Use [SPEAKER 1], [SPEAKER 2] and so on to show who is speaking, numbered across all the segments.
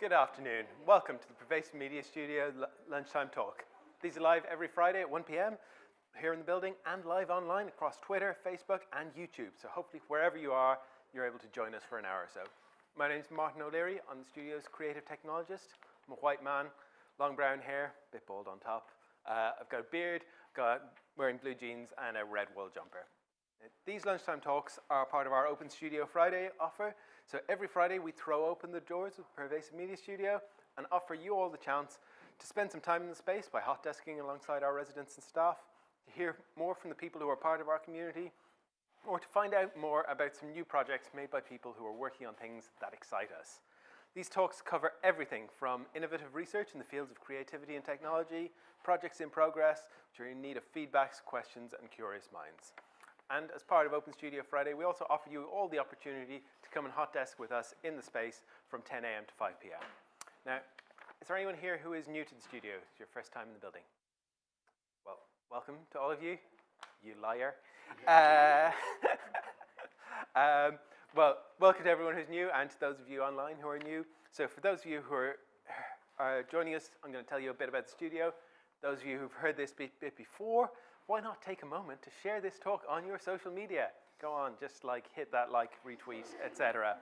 [SPEAKER 1] Good afternoon. Welcome to the Pervasive Media Studio Lunchtime Talk. These are live every Friday at 1 p.m. here in the building and live online across Twitter, Facebook, and YouTube. So hopefully wherever you are, you're able to join us for an hour or so. My name is Martin O'Leary. I'm the studio's creative technologist. I'm a white man, long brown hair, a bit bald on top. I've got a beard, wearing blue jeans and a red wool jumper. These lunchtime talks are part of our Open Studio Friday offer. So every Friday we throw open the doors of the Pervasive Media Studio and offer you all the chance to spend some time in the space by hot desking alongside our residents and staff, to hear more from the people who are part of our community, or to find out more about some new projects made by people who are working on things that excite us. These talks cover everything from innovative research in the fields of creativity and technology, projects in progress, which are in need of feedbacks, questions, and curious minds. And as part of Open Studio Friday, we also offer you all the opportunity to come and hot desk with us in the space from 10 a.m. to 5 p.m. Now, is there anyone here who is new to the studio? It's your first time in the building? Well, welcome to all of you, you liar. Well, welcome to everyone who's new and to those of you online who are new. So for those of you who are joining us, I'm going to tell you a bit about the studio. Those of you who've heard this bit before, why not take a moment to share this talk on your social media? Go on, just hit that retweet, etc.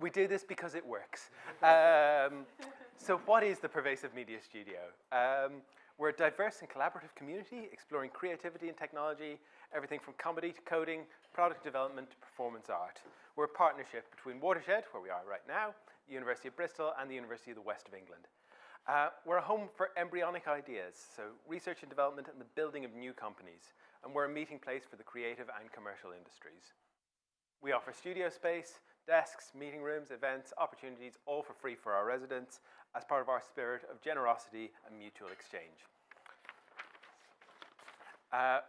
[SPEAKER 1] We do this because it works. So what is the Pervasive Media Studio? We're a diverse and collaborative community exploring creativity and technology, everything from comedy to coding, product development to performance art. We're a partnership between Watershed, where we are right now, the University of Bristol, and the University of the West of England. We're a home for embryonic ideas, so research and development and the building of new companies. And we're a meeting place for the creative and commercial industries. We offer studio space, desks, meeting rooms, events, opportunities, all for free for our residents as part of our spirit of generosity and mutual exchange.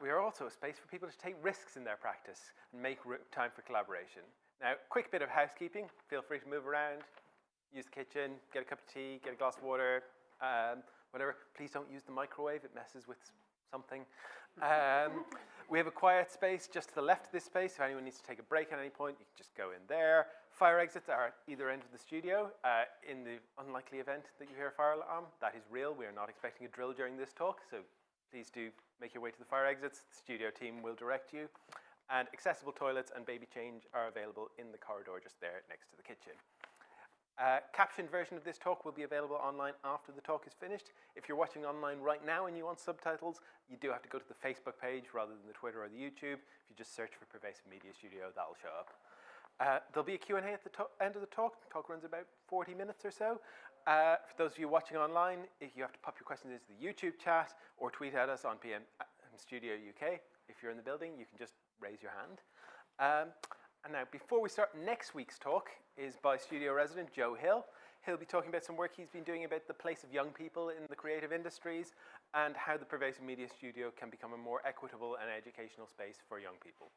[SPEAKER 1] We are also a space for people to take risks in their practice and make time for collaboration. Now, quick bit of housekeeping. Feel free to move around. Use the kitchen, get a cup of tea, get a glass of water, whatever. Please don't use the microwave, it messes with something. We have a quiet space just to the left of this space. If anyone needs to take a break at any point, you can just go in there. Fire exits are at either end of the studio. In the unlikely event that you hear a fire alarm, that is real. We are not expecting a drill during this talk, so please do make your way to the fire exits. The studio team will direct you. And accessible toilets and baby change are available in the corridor just there next to the kitchen. Captioned version of this talk will be available online after the talk is finished. If you're watching online right now and you want subtitles, you do have to go to the Facebook page rather than the Twitter or the YouTube. If you just search for Pervasive Media Studio, that'll show up. There'll be a Q&A at the end of the talk. The talk runs about 40 minutes or so. For those of you watching online, if you have to pop your questions into the YouTube chat or tweet at us on PM Studio UK. If you're in the building, you can just raise your hand. And now, before we start, next week's talk is by studio resident Joe Hill. He'll be talking about some work he's been doing about the place of young people in the creative industries and how the Pervasive Media Studio can become a more equitable and educational space for young people.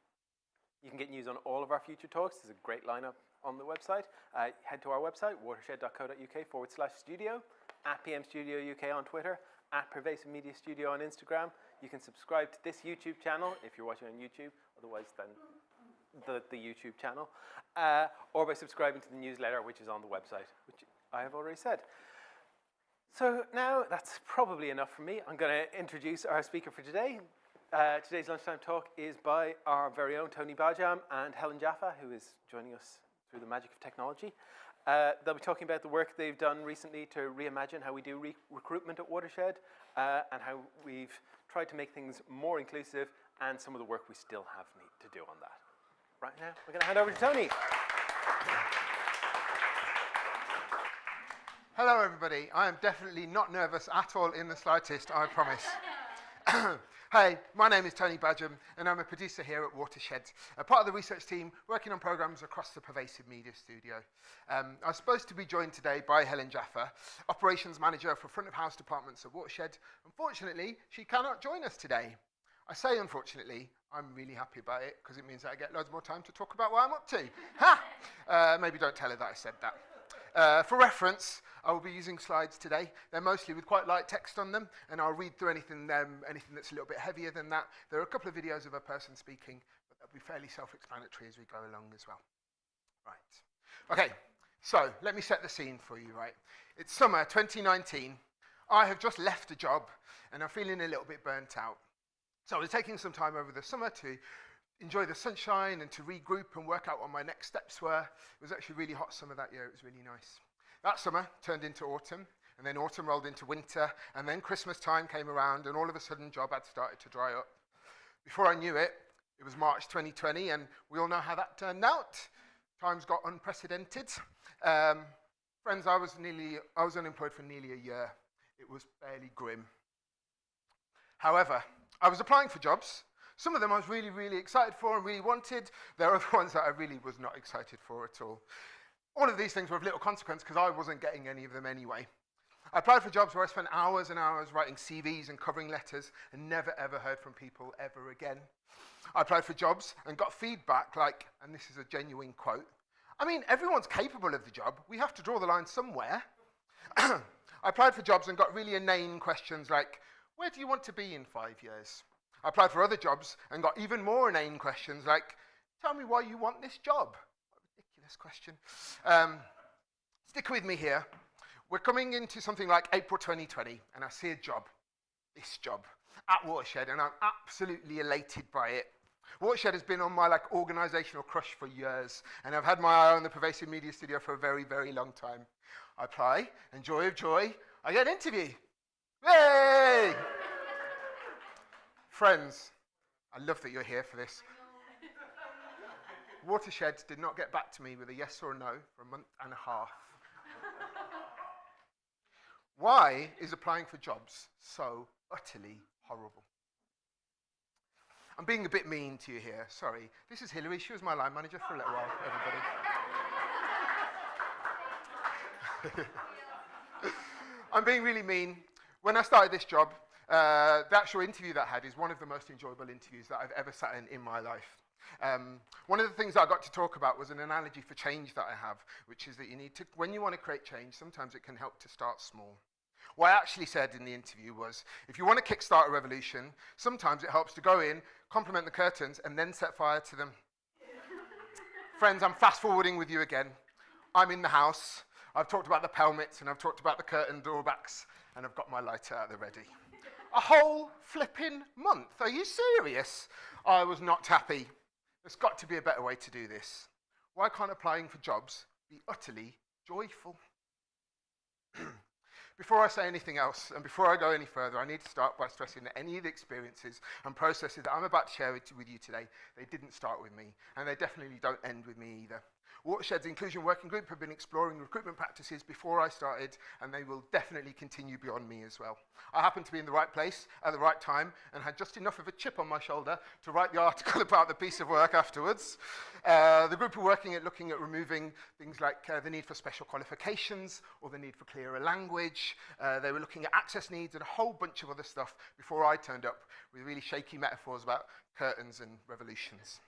[SPEAKER 1] You can get news on all of our future talks. There's a great lineup on the website. Head to our website, watershed.co.uk/studio, at PM Studio UK on Twitter, at Pervasive Media Studio on Instagram. You can subscribe to this YouTube channel if you're watching on YouTube. Otherwise, then the YouTube channel, or by subscribing to the newsletter, which is on the website, which I have already said. So now that's probably enough for me. I'm going to introduce our speaker for today. Today's lunchtime talk is by our very own Tony Bhajam and Helen Jaffa, who is joining us through the magic of technology. They'll be talking about the work they've done recently to reimagine how we do recruitment at Watershed, and how we've tried to make things more inclusive, and some of the work we still have to do on that. Right now, we're going to hand over to Tony.
[SPEAKER 2] Hello, everybody. I am definitely not nervous at all in the slightest, I promise. Hey, my name is Tony Bhajam, and I'm a producer here at Watershed, a part of the research team working on programs across the Pervasive Media Studio. I was supposed to be joined today by Helen Jaffa, operations manager for front of house departments at Watershed. Unfortunately, she cannot join us today. I say unfortunately, I'm really happy about it because it means that I get loads more time to talk about what I'm up to. Ha! Maybe don't tell her that I said that. For reference, I will be using slides today. They're mostly with quite light text on them, and I'll read through anything that's a little bit heavier than that. There are a couple of videos of a person speaking, but they'll be fairly self-explanatory as we go along as well. Right. Okay, So, let me set the scene for you, right? It's summer 2019. I have just left a job and I'm feeling a little bit burnt out. So I was taking some time over the summer to enjoy the sunshine and to regroup and work out what my next steps were. It was actually a really hot summer that year. It was really nice. That summer turned into autumn, and then autumn rolled into winter, and then Christmas time came around, and all of a sudden, job had started to dry up. Before I knew it, it was March 2020, and we all know how that turned out. Times got unprecedented. Friends, I was unemployed for nearly a year. It was fairly grim. However, I was applying for jobs. Some of them I was really, really excited for and really wanted. There are other ones that I really was not excited for at all. All of these things were of little consequence because I wasn't getting any of them anyway. I applied for jobs where I spent hours and hours writing CVs and covering letters and never ever heard from people ever again. I applied for jobs and got feedback like, and this is a genuine quote, I mean, everyone's capable of the job. We have to draw the line somewhere. I applied for jobs and got really inane questions like, where do you want to be in 5 years? I applied for other jobs and got even more inane questions like, tell me why you want this job. What a ridiculous question. Stick with me here. We're coming into something like April 2020, and I see a job, this job, at Watershed, and I'm absolutely elated by it. Watershed has been on my organisational crush for years, and I've had my eye on the Pervasive Media Studio for a very, very long time. I apply, and joy of joy, I get an interview. Yay! Friends, I love that you're here for this. Watershed did not get back to me with a yes or a no for a month and a half. Why is applying for jobs so utterly horrible? I'm being a bit mean to you here, sorry. This is Hillary, she was my line manager for a little while, everybody. I'm being really mean. When I started this job, the actual interview that I had is one of the most enjoyable interviews that I've ever sat in my life. One of the things that I got to talk about was an analogy for change that I have, which is that you need to, when you want to create change, sometimes it can help to start small. What I actually said in the interview was, if you want to kickstart a revolution, sometimes it helps to go in, compliment the curtains, and then set fire to them. Friends, I'm fast forwarding with you again. I'm in the house. I've talked about the pelmets, and I've talked about the curtain drawbacks, and I've got my lighter at the ready. A whole flipping month. Are you serious? I was not happy. There's got to be a better way to do this. Why can't applying for jobs be utterly joyful? Before I say anything else, and before I go any further, I need to start by stressing that any of the experiences and processes that I'm about to share with you today, they didn't start with me, and they definitely don't end with me either. Watershed's Inclusion Working Group have been exploring recruitment practices before I started, and they will definitely continue beyond me as well. I happened to be in the right place at the right time and had just enough of a chip on my shoulder to write the article about the piece of work afterwards. The group are working at looking at removing things like the need for special qualifications or the need for clearer language. They were looking at access needs and a whole bunch of other stuff before I turned up with really shaky metaphors about curtains and revolutions.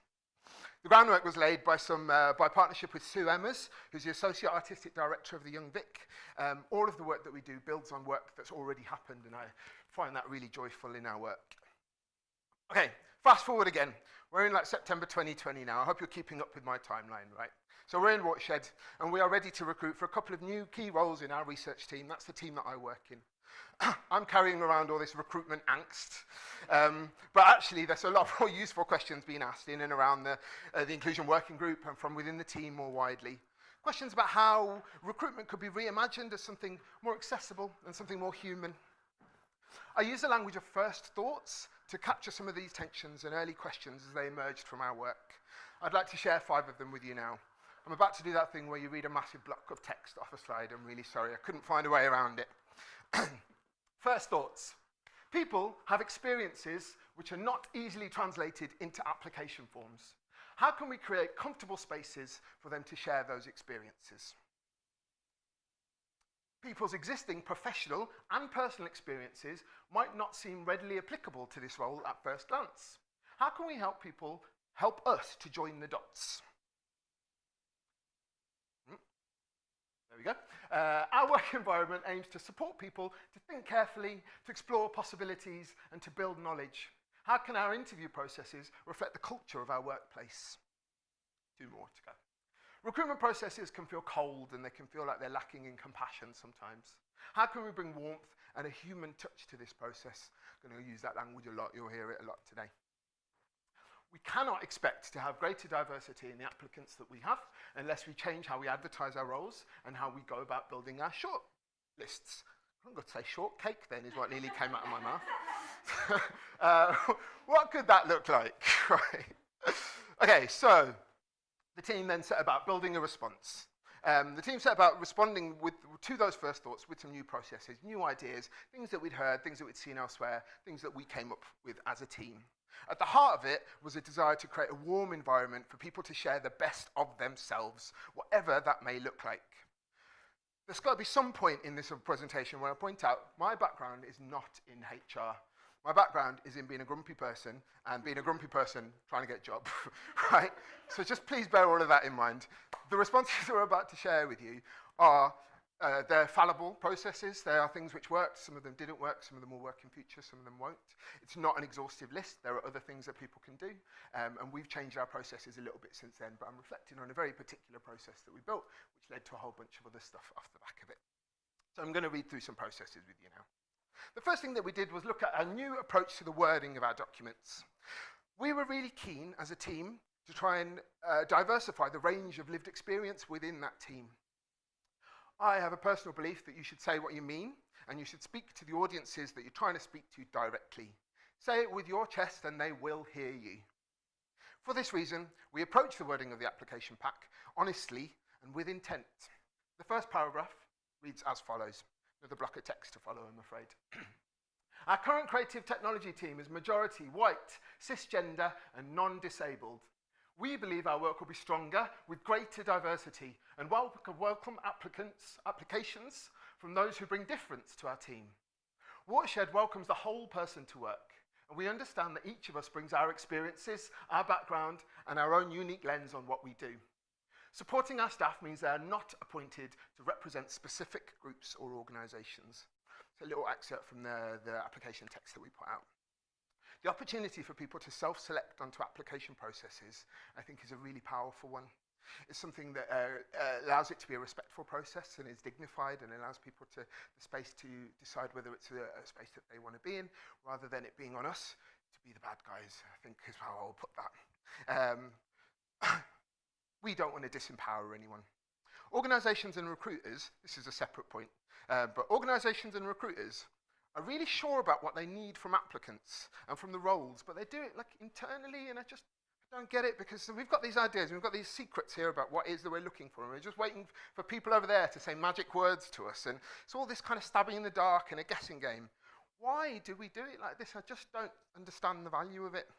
[SPEAKER 2] The groundwork was laid by partnership with Sue Emmers, who's the Associate Artistic Director of the Young Vic. All of the work that we do builds on work that's already happened, and I find that really joyful in our work. Okay, fast forward again. We're in September 2020 now. I hope you're keeping up with my timeline, right? So we're in Watershed, and we are ready to recruit for a couple of new key roles in our research team. That's the team that I work in. I'm carrying around all this recruitment angst, but actually there's a lot more useful questions being asked in and around the Inclusion Working Group and from within the team more widely. Questions about how recruitment could be reimagined as something more accessible and something more human. I use the language of first thoughts to capture some of these tensions and early questions as they emerged from our work. I'd like to share 5 of them with you now. I'm about to do that thing where you read a massive block of text off a slide. I'm really sorry, I couldn't find a way around it. First thoughts. People have experiences which are not easily translated into application forms. How can we create comfortable spaces for them to share those experiences? People's existing professional and personal experiences might not seem readily applicable to this role at first glance. How can we help people help us to join the dots? There we go. Our work environment aims to support people to think carefully, to explore possibilities, and to build knowledge. How can our interview processes reflect the culture of our workplace? 2 more to go. Recruitment processes can feel cold and they can feel like they're lacking in compassion sometimes. How can we bring warmth and a human touch to this process? I'm going to use that language a lot, you'll hear it a lot today. We cannot expect to have greater diversity in the applicants that we have unless we change how we advertise our roles and how we go about building our short lists. I'm going to say shortcake then is what nearly came out of my mouth. What could that look like? Right. Okay, so the team then set about building a response. The team set about responding to those first thoughts with some new processes, new ideas, things that we'd heard, things that we'd seen elsewhere, things that we came up with as a team. At the heart of it was a desire to create a warm environment for people to share the best of themselves, whatever that may look like. There's got to be some point in this presentation where I point out my background is not in HR. My background is in being a grumpy person and being a grumpy person trying to get a job, right? So just please bear all of that in mind. The responses we're about to share with you are they're fallible processes. They are things which worked. Some of them didn't work. Some of them will work in future. Some of them won't. It's not an exhaustive list. There are other things that people can do. And we've changed our processes a little bit since then. But I'm reflecting on a very particular process that we built, which led to a whole bunch of other stuff off the back of it. So I'm going to read through some processes with you now. The first thing that we did was look at a new approach to the wording of our documents. We were really keen as a team to try and diversify the range of lived experience within that team. I have a personal belief that you should say what you mean, and you should speak to the audiences that you're trying to speak to directly. Say it with your chest and they will hear you. For this reason, we approach the wording of the application pack honestly and with intent. The first paragraph reads as follows. Another block of text to follow, I'm afraid. Our current creative technology team is majority white, cisgender, and non-disabled. We believe our work will be stronger with greater diversity and welcome applications from those who bring difference to our team. Watershed welcomes the whole person to work, and we understand that each of us brings our experiences, our background, and our own unique lens on what we do. Supporting our staff means they are not appointed to represent specific groups or organisations. It's a little excerpt from the application text that we put out. The opportunity for people to self-select onto application processes, I think, is a really powerful one. It's something that allows it to be a respectful process and is dignified and allows people the space to decide whether it's a space that they want to be in, rather than it being on us to be the bad guys, I think is how I'll put that. We don't want to disempower anyone. Organisations and recruiters, this is a separate point, but organisations and recruiters are really sure about what they need from applicants and from the roles, but they do it like internally, and I don't get it, because we've got these ideas, we've got these secrets here about what it is that we're looking for, and we're just waiting for people over there to say magic words to us, and it's all this kind of stabbing in the dark and a guessing game. Why do we do it like this? I just don't understand the value of it.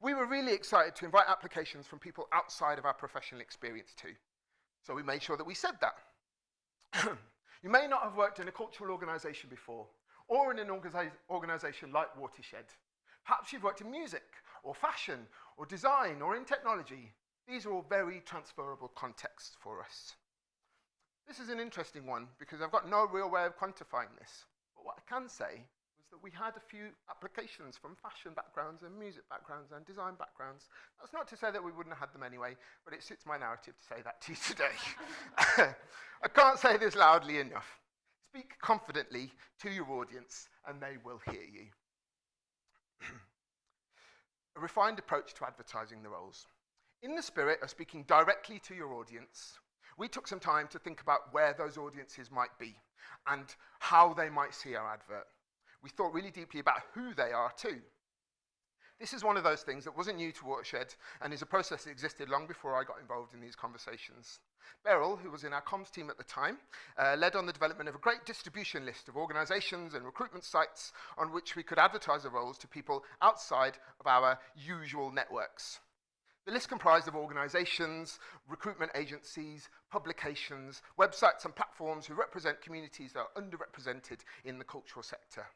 [SPEAKER 2] We were really excited to invite applications from people outside of our professional experience too, so we made sure that we said that. You may not have worked in a cultural organisation before, or in an organisation like Watershed. Perhaps you've worked in music, or fashion, or design, or in technology. These are all very transferable contexts for us. This is an interesting one, because I've got no real way of quantifying this. But what I can say was that we had a few applications from fashion backgrounds, and music backgrounds, and design backgrounds. That's not to say that we wouldn't have had them anyway, but it suits my narrative to say that to you today. I can't say this loudly enough. Speak confidently to your audience, and they will hear you. A refined approach to advertising the roles. In the spirit of speaking directly to your audience, we took some time to think about where those audiences might be and how they might see our advert. We thought really deeply about who they are too. This is one of those things that wasn't new to Watershed and is a process that existed long before I got involved in these conversations. Beryl, who was in our comms team at the time, led on the development of a great distribution list of organisations and recruitment sites on which we could advertise the roles to people outside of our usual networks. The list comprised of organisations, recruitment agencies, publications, websites and platforms who represent communities that are underrepresented in the cultural sector.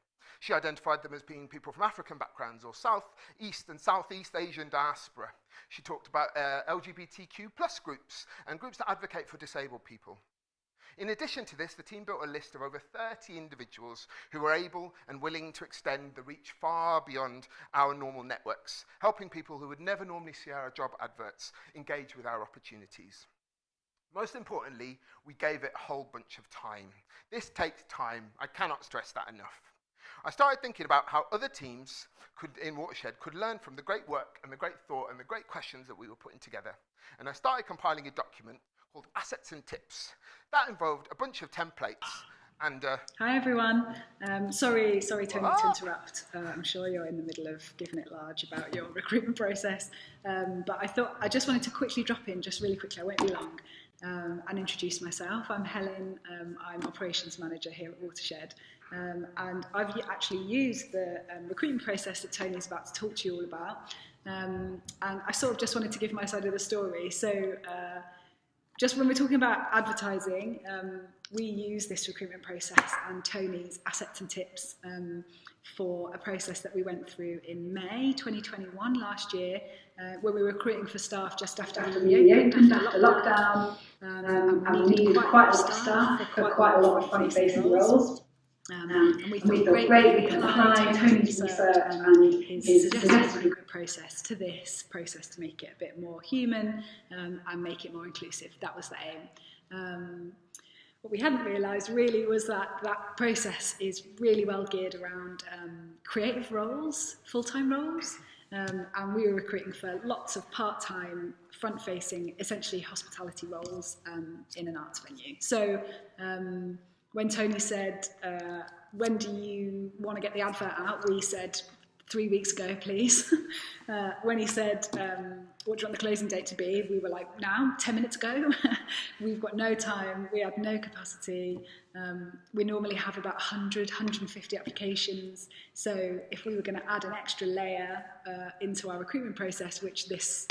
[SPEAKER 2] She identified them as being people from African backgrounds or South, East and Southeast Asian diaspora. She talked about LGBTQ+ groups and groups that advocate for disabled people. In addition to this, the team built a list of over 30 individuals who were able and willing to extend the reach far beyond our normal networks, helping people who would never normally see our job adverts engage with our opportunities. Most importantly, we gave it a whole bunch of time. This takes time. I cannot stress that enough. I started thinking about how other teams in Watershed could learn from the great work and the great thought and the great questions that we were putting together. And I started compiling a document called Assets and Tips. That involved a bunch of templates and...
[SPEAKER 3] Hi everyone. Sorry Tony to interrupt. I'm sure you're in the middle of giving it large about your recruitment process. But I thought I just wanted to quickly drop in, just really quickly, I won't be long, and introduce myself. I'm Helen. I'm Operations Manager here at Watershed. And I've actually used the recruitment process that Tony's about to talk to you all about. And I sort of just wanted to give my side of the story. So just when we're talking about advertising, we use this recruitment process and Tony's Assets and Tips for a process that we went through in May 2021 last year, when we were recruiting for staff just after we opened after lockdown, and we needed quite a lot of staff for quite a lot of front-facing roles. And we thought great, we can apply Tony's research and his suggested recruitment process to this process to make it a bit more human and make it more inclusive. That was the aim. What we hadn't realised really was that that process is really well geared around creative roles, full-time roles, and we were recruiting for lots of part-time, front-facing, essentially hospitality roles in an arts venue. So when Tony said, when do you want to get the advert out? We said, 3 weeks ago, please. When he said, what do you want the closing date to be? We were like, now, 10 minutes ago. We've got no time. We had no capacity. We normally have about 100, 150 applications. So if we were going to add an extra layer into our recruitment process, which this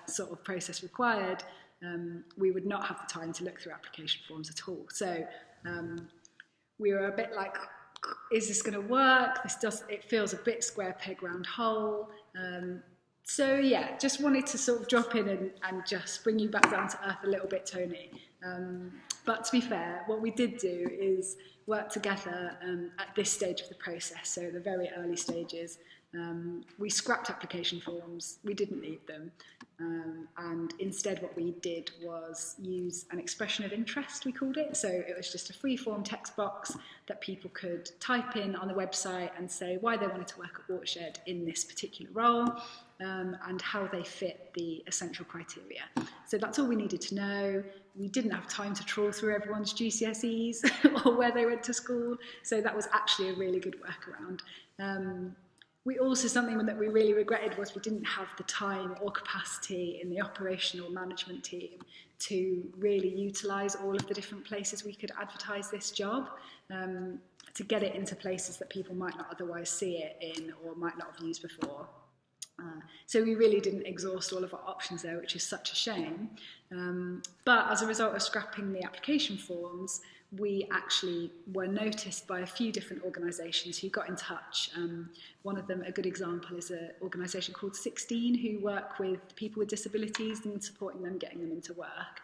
[SPEAKER 3] sort of process required, we would not have the time to look through application forms at all. So we were a bit like, is this going to work? It feels a bit square peg round hole. So yeah, just wanted to sort of drop in and just bring you back down to earth a little bit, Tony. But to be fair, what we did do is work together at this stage of the process, so the very early stages. We scrapped application forms, we didn't need them, and instead what we did was use an expression of interest, we called it. So it was just a free-form text box that people could type in on the website and say why they wanted to work at Watershed in this particular role, and how they fit the essential criteria. So that's all we needed to know. We didn't have time to trawl through everyone's GCSEs or where they went to school, so that was actually a really good workaround. We also, something that we really regretted was we didn't have the time or capacity in the operational management team to really utilise all of the different places we could advertise this job, to get it into places that people might not otherwise see it in or might not have used before. So we really didn't exhaust all of our options there, which is such a shame. But as a result of scrapping the application forms, we actually were noticed by a few different organisations who got in touch. One of them, a good example, is an organisation called 16, who work with people with disabilities and supporting them, getting them into work.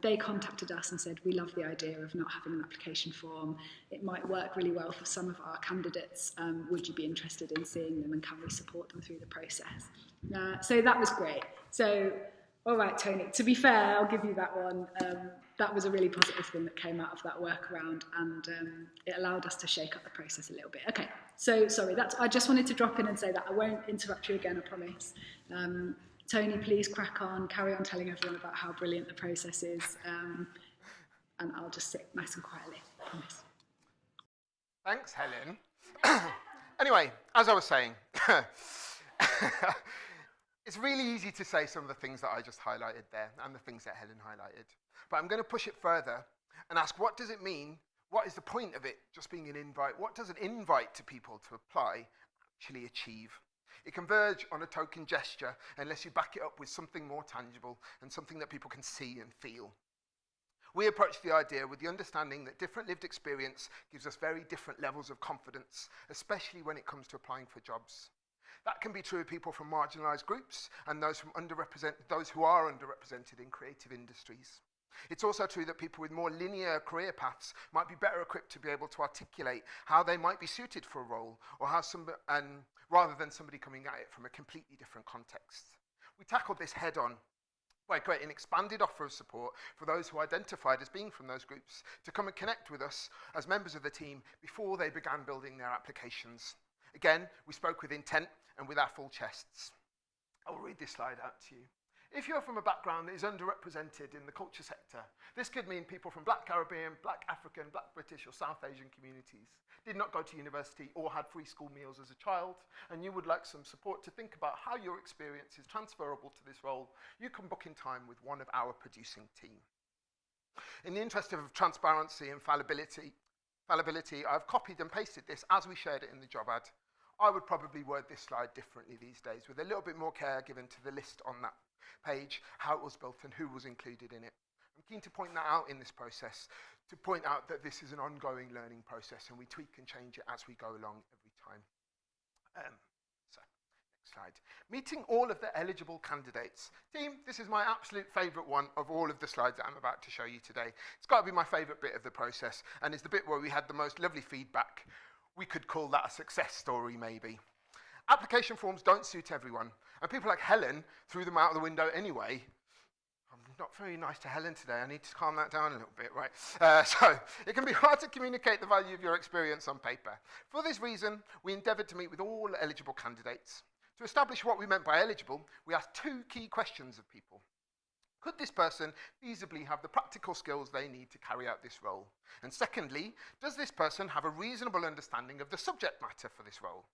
[SPEAKER 3] They contacted us and said, we love the idea of not having an application form. It might work really well for some of our candidates. Would you be interested in seeing them, and can we support them through the process? So that was great. So, all right, Tony, to be fair, I'll give you that one. That was a really positive thing that came out of that workaround, and it allowed us to shake up the process a little bit. Okay, so sorry, I just wanted to drop in and say that. I won't interrupt you again, I promise. Tony, please crack on, carry on telling everyone about how brilliant the process is, and I'll just sit nice and quietly, I promise.
[SPEAKER 2] Thanks, Helen. Anyway, as I was saying, it's really easy to say some of the things that I just highlighted there and the things that Helen highlighted. But I'm going to push it further and ask, what does it mean? What is the point of it just being an invite? What does an invite to people to apply actually achieve? It can verge on a token gesture unless you back it up with something more tangible and something that people can see and feel. We approach the idea with the understanding that different lived experience gives us very different levels of confidence, especially when it comes to applying for jobs. That can be true of people from marginalised groups and those who are underrepresented in creative industries. It's also true that people with more linear career paths might be better equipped to be able to articulate how they might be suited for a role, or rather than somebody coming at it from a completely different context. We tackled this head on by creating an expanded offer of support for those who identified as being from those groups to come and connect with us as members of the team before they began building their applications. Again, we spoke with intent and with our full chests. I'll read this slide out to you. If you're from a background that is underrepresented in the culture sector, this could mean people from Black Caribbean, Black African, Black British or South Asian communities, did not go to university or had free school meals as a child, and you would like some support to think about how your experience is transferable to this role, you can book in time with one of our producing team. In the interest of transparency and fallibility, I've copied and pasted this as we shared it in the job ad. I would probably word this slide differently these days, with a little bit more care given to the list on that page, how it was built and who was included in it. I'm keen to point that out in this process, to point out that this is an ongoing learning process and we tweak and change it as we go along every time. So, next slide. Meeting all of the eligible candidates. Team, this is my absolute favourite one of all of the slides that I'm about to show you today. It's got to be my favourite bit of the process, and it's the bit where we had the most lovely feedback. We could call that a success story, maybe. Application forms don't suit everyone, and people like Helen threw them out of the window anyway. I'm not very nice to Helen today. I need to calm that down a little bit, right? So it can be hard to communicate the value of your experience on paper. For this reason, we endeavoured to meet with all eligible candidates. To establish what we meant by eligible, we asked two key questions of people. Could this person feasibly have the practical skills they need to carry out this role? And secondly, does this person have a reasonable understanding of the subject matter for this role?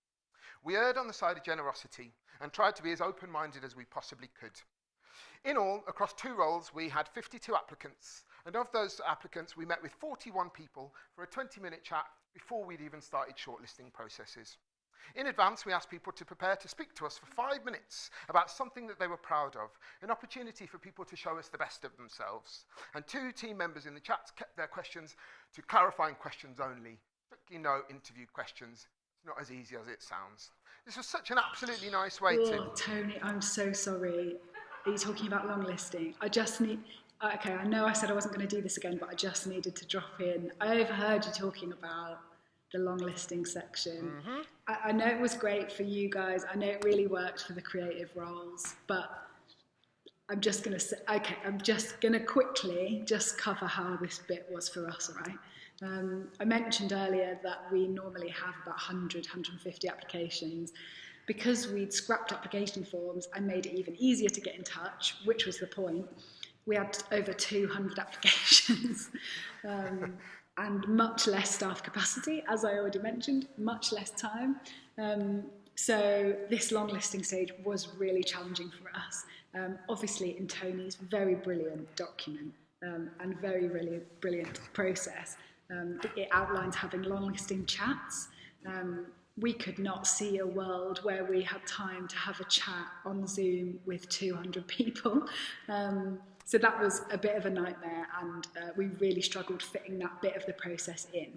[SPEAKER 2] We erred on the side of generosity and tried to be as open-minded as we possibly could. In all, across 2 roles, we had 52 applicants, and of those applicants, we met with 41 people for a 20-minute chat before we'd even started shortlisting processes. In advance, we asked people to prepare to speak to us for 5 minutes about something that they were proud of, an opportunity for people to show us the best of themselves. And 2 team members in the chat kept their questions to clarifying questions only. Strictly no interview questions. It's not as easy as it sounds. This was such an absolutely nice way to...
[SPEAKER 3] Tony, I'm so sorry. Are you talking about long listing? I just need... Okay, I know I said I wasn't going to do this again, but I just needed to drop in. I overheard you talking about the long listing section.
[SPEAKER 2] Mm-hmm.
[SPEAKER 3] I know it was great for you guys. I know it really worked for the creative roles, but I'm just going to say, okay, I'm just going to quickly just cover how this bit was for us, all right? I mentioned earlier that we normally have about 100, 150 applications. Because we'd scrapped application forms and made it even easier to get in touch, which was the point, we had over 200 applications. And much less staff capacity, as I already mentioned, much less time. So this long listing stage was really challenging for us. Obviously in Tony's very brilliant document and very, really brilliant process, it outlines having long listing chats. We could not see a world where we had time to have a chat on Zoom with 200 people. So that was a bit of a nightmare, and we really struggled fitting that bit of the process in.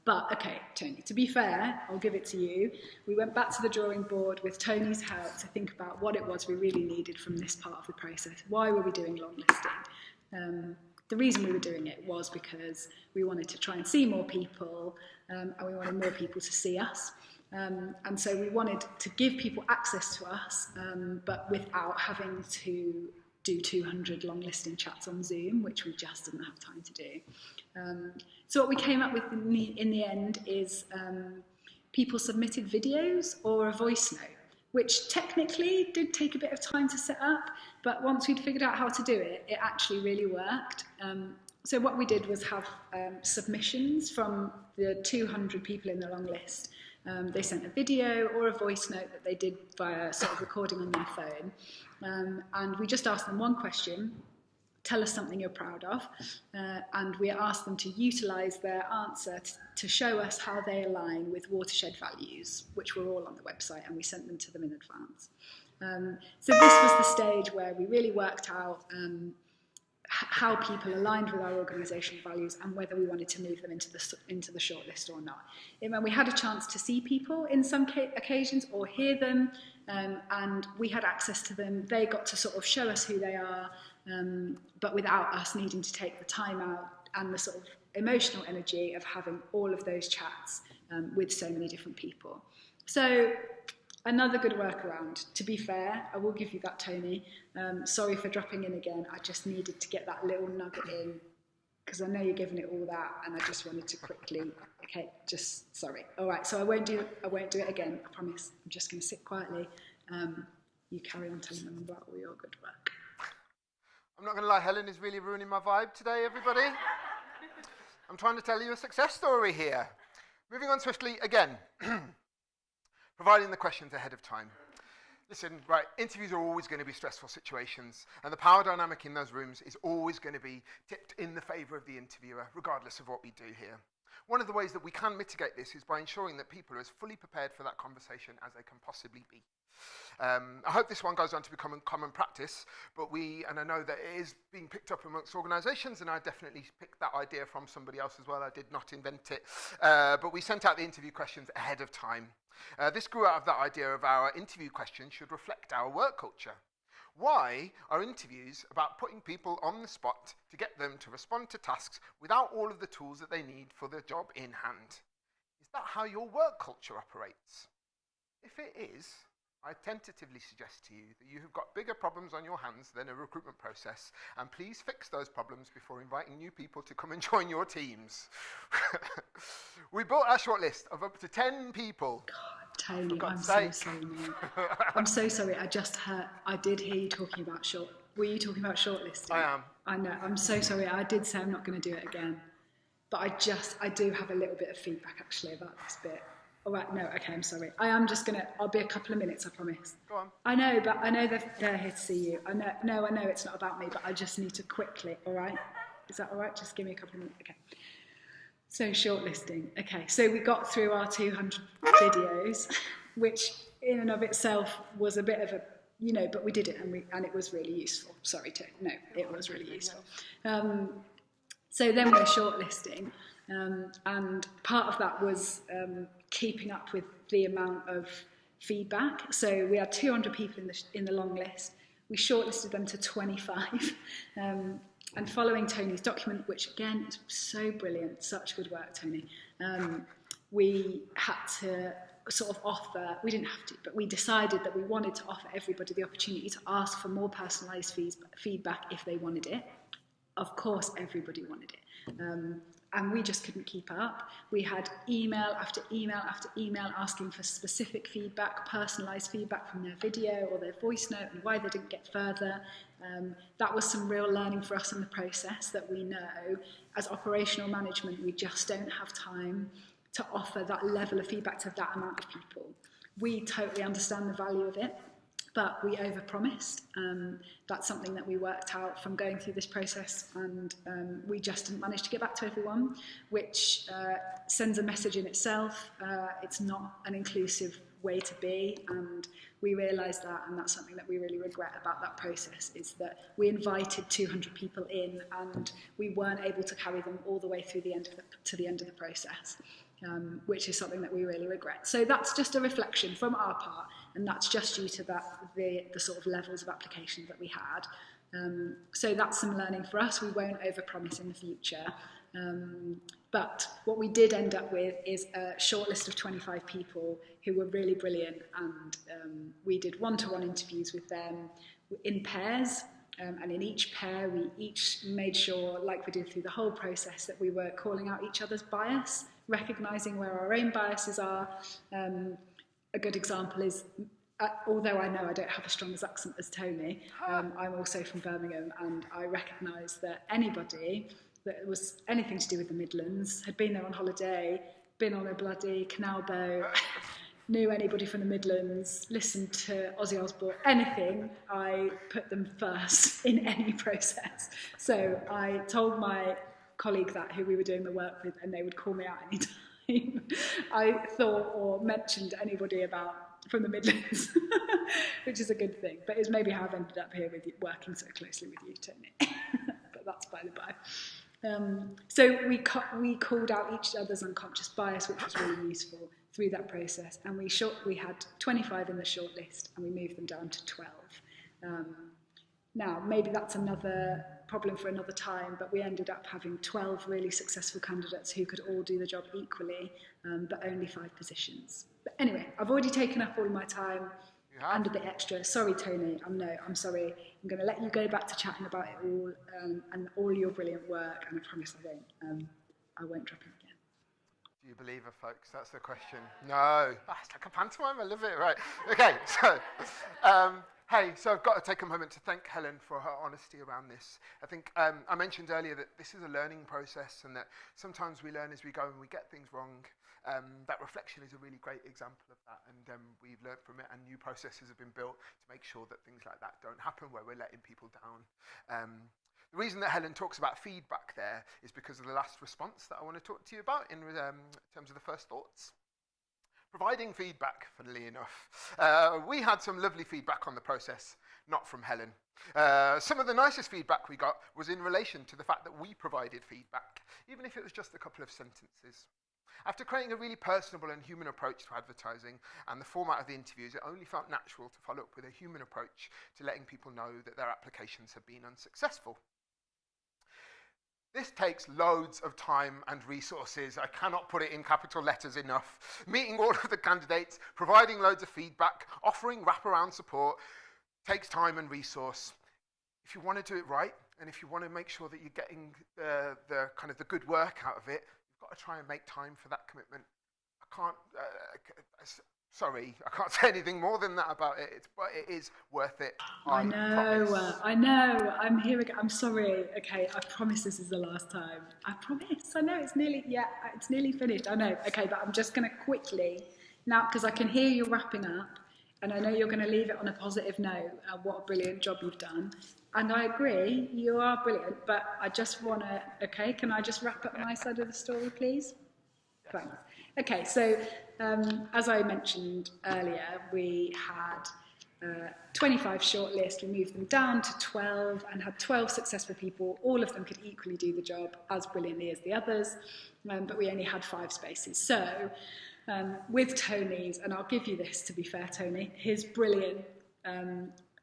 [SPEAKER 3] But, okay, Tony, to be fair, I'll give it to you. We went back to the drawing board with Tony's help to think about what it was we really needed from this part of the process. Why were we doing long listing? The reason we were doing it was because we wanted to try and see more people, and we wanted more people to see us. And so we wanted to give people access to us, but without having to do 200 long listing chats on Zoom, which we just didn't have time to do. So what we came up with in the end is people submitted videos or a voice note, which technically did take a bit of time to set up, but once we'd figured out how to do it, it actually really worked. So what we did was have submissions from the 200 people in the long list. They sent a video or a voice note that they did via sort of recording on their phone. And we just asked them one question, tell us something you're proud of, and we asked them to utilise their answer to show us how they align with Watershed values, which were all on the website, and we sent them to them in advance. So this was the stage where we really worked out how people aligned with our organisational values and whether we wanted to move them into the shortlist or not. It meant we had a chance to see people in some occasions or hear them, and we had access to them. They got to sort of show us who they are, but without us needing to take the time out and the sort of emotional energy of having all of those chats with so many different people. So Another good workaround. To be fair, I will give you that, Tony. Sorry for dropping in again. I just needed to get that little nugget in because I know you're giving it all that, and I just wanted to quickly. Okay, just sorry. All right, so I won't do it again. I promise. I'm just going to sit quietly. You carry on telling them about all your good work.
[SPEAKER 2] I'm not going to lie, Helen is really ruining my vibe today, everybody. I'm trying to tell you a success story here. Moving on swiftly again. Providing the questions ahead of time. Listen, right, interviews are always going to be stressful situations, and the power dynamic in those rooms is always going to be tipped in the favour of the interviewer, regardless of what we do here. One of the ways that we can mitigate this is by ensuring that people are as fully prepared for that conversation as they can possibly be. I hope this one goes on to become a common practice, and I know that it is being picked up amongst organisations, and I definitely picked that idea from somebody else as well. I did not invent it, but we sent out the interview questions ahead of time. This grew out of that idea of our interview questions should reflect our work culture. Why are interviews about putting people on the spot to get them to respond to tasks without all of the tools that they need for the job in hand? Is that how your work culture operates? If it is, I tentatively suggest to you that you have got bigger problems on your hands than a recruitment process, and please fix those problems before inviting new people to come and join your teams. We built our shortlist of up to 10 people.
[SPEAKER 3] God, Tony, I'm so sorry, mate. I'm so sorry. I did hear you talking about Were you talking about shortlisting?
[SPEAKER 2] I am.
[SPEAKER 3] I know. I'm so sorry. I did say I'm not going to do it again, but I do have a little bit of feedback actually about this bit. All right, no, okay, I'm sorry. I'll be a couple of minutes, I promise.
[SPEAKER 2] Go on.
[SPEAKER 3] I know they're here to see you. I know it's not about me, but I just need to quickly, all right? Is that all right? Just give me a couple of minutes, okay. So shortlisting, okay. So we got through our 200 videos, which in and of itself was a bit of a, but we did it and it was really useful. Sorry, no, it was really useful. So then we were shortlisting, and part of that was keeping up with the amount of feedback. So we had 200 people in the long list. We shortlisted them to 25. And following Tony's document, which again is so brilliant, such good work, Tony, we had to sort of offer, we didn't have to, but we decided that we wanted to offer everybody the opportunity to ask for more personalised feedback if they wanted it. Of course, everybody wanted it. And we just couldn't keep up. We had email after email after email asking for specific feedback, personalised feedback from their video or their voice note and why they didn't get further. That was some real learning for us in the process, that we know as operational management we just don't have time to offer that level of feedback to that amount of people. We totally understand the value of it, but we overpromised. That's something that we worked out from going through this process, and we just didn't manage to get back to everyone, which sends a message in itself. It's not an inclusive way to be, and we realised that, and that's something that we really regret about that process, is that we invited 200 people in and we weren't able to carry them all the way through to the end of the process, which is something that we really regret. So that's just a reflection from our part, and that's just due to the sort of levels of applications that we had. So that's some learning for us. We won't overpromise in the future. But what we did end up with is a short list of 25 people who were really brilliant, and we did one-to-one interviews with them in pairs, and in each pair we each made sure, like we did through the whole process, that we were calling out each other's bias, recognising where our own biases are. A good example is, although I know I don't have as strong an accent as Tony, I'm also from Birmingham, and I recognise that anybody that was anything to do with the Midlands, had been there on holiday, been on a bloody canal boat, knew anybody from the Midlands, listened to Ozzy Osbourne, anything, I put them first in any process. So I told my colleague that, who we were doing the work with, and they would call me out anytime I thought or mentioned anybody from the Midlands, which is a good thing. But it's maybe how I've ended up here with you, working so closely with you, Tony. But that's by the by. So we called out each other's unconscious bias, which was really useful through that process. And we had 25 in the shortlist, and we moved them down to 12. Now, maybe that's another problem for another time, but we ended up having 12 really successful candidates who could all do the job equally, but only 5 positions. But anyway, I've already taken up all of my time
[SPEAKER 2] have?
[SPEAKER 3] and a bit extra. Sorry, Tony. I'm sorry. I'm going to let you go back to chatting about it all and all your brilliant work. And I promise I won't drop in again.
[SPEAKER 2] Do you believe her, folks? That's the question. No. It's like a pantomime. I love it. Right. Okay. So, hey, so I've got to take a moment to thank Helen for her honesty around this. I think I mentioned earlier that this is a learning process and that sometimes we learn as we go and we get things wrong. That reflection is a really great example of that, and we've learned from it, and new processes have been built to make sure that things like that don't happen where we're letting people down. The reason that Helen talks about feedback there is because of the last response that I want to talk to you about in terms of the first thoughts. Providing feedback, funnily enough. We had some lovely feedback on the process, not from Helen. Some of the nicest feedback we got was in relation to the fact that we provided feedback, even if it was just a couple of sentences. After creating a really personable and human approach to advertising and the format of the interviews, it only felt natural to follow up with a human approach to letting people know that their applications have been unsuccessful. This takes loads of time and resources. I cannot put it in capital letters enough. Meeting all of the candidates, providing loads of feedback, offering wraparound support takes time and resource. If you want to do it right, and if you want to make sure that you're getting the kind of the good work out of it, you've got to try and make time for that commitment. Sorry, I can't say anything more than that about it. But it is worth it.
[SPEAKER 3] I know. I'm here again. I'm sorry. Okay, I promise this is the last time. I promise. I know it's nearly finished. I know. Okay, but I'm just going to quickly now, because I can hear you wrapping up, and I know you're going to leave it on a positive note. What a brilliant job you've done. And I agree, you are brilliant. But I just want to. Okay, can I just wrap up my side of the story, please? Yes. Thanks. Okay, so as I mentioned earlier, we had 25 shortlists. We moved them down to 12 and had 12 successful people. All of them could equally do the job as brilliantly as the others, but we only had 5 spaces. So with Tony's, and I'll give you this to be fair, Tony, his brilliant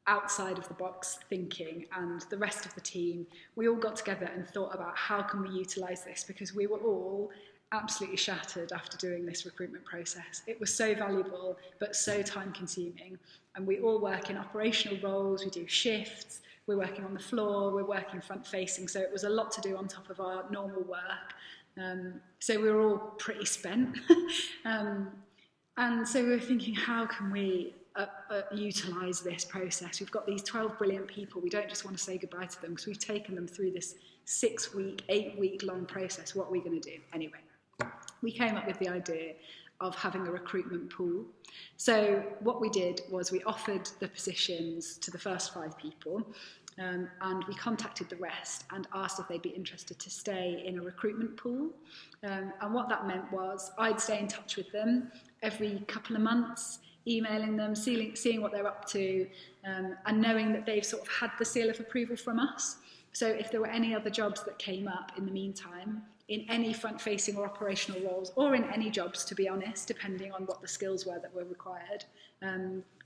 [SPEAKER 3] outside of the box thinking and the rest of the team, we all got together and thought about how can we utilise this, because we were all absolutely shattered after doing this recruitment process. It was so valuable, but so time consuming. And we all work in operational roles, we do shifts, we're working on the floor, we're working front facing. So it was a lot to do on top of our normal work. So we were all pretty spent. And so we were thinking, how can we utilise this process? We've got these 12 brilliant people. We don't just want to say goodbye to them because we've taken them through this 6-week, 8-week long process. What are we going to do? Anyway, we came up with the idea of having a recruitment pool. So what we did was we offered the positions to the first 5 people, and we contacted the rest and asked if they'd be interested to stay in a recruitment pool. And what that meant was I'd stay in touch with them every couple of months, emailing them, seeing what they're up to, and knowing that they've sort of had the seal of approval from us. So if there were any other jobs that came up in the meantime, in any front-facing or operational roles, or in any jobs, to be honest, depending on what the skills were that were required,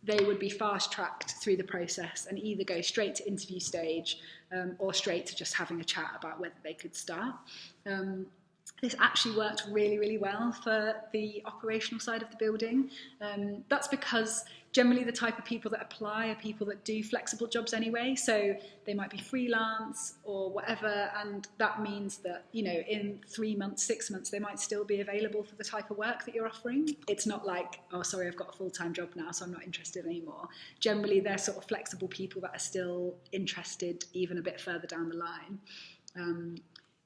[SPEAKER 3] they would be fast-tracked through the process and either go straight to interview stage or straight to just having a chat about whether they could start. This actually worked really, really well for the operational side of the building. That's because generally the type of people that apply are people that do flexible jobs anyway, so they might be freelance or whatever, and that means that, you know, in 3 months, 6 months, they might still be available for the type of work that you're offering. It's not like, oh, sorry, I've got a full-time job now, so I'm not interested anymore. Generally, they're sort of flexible people that are still interested even a bit further down the line.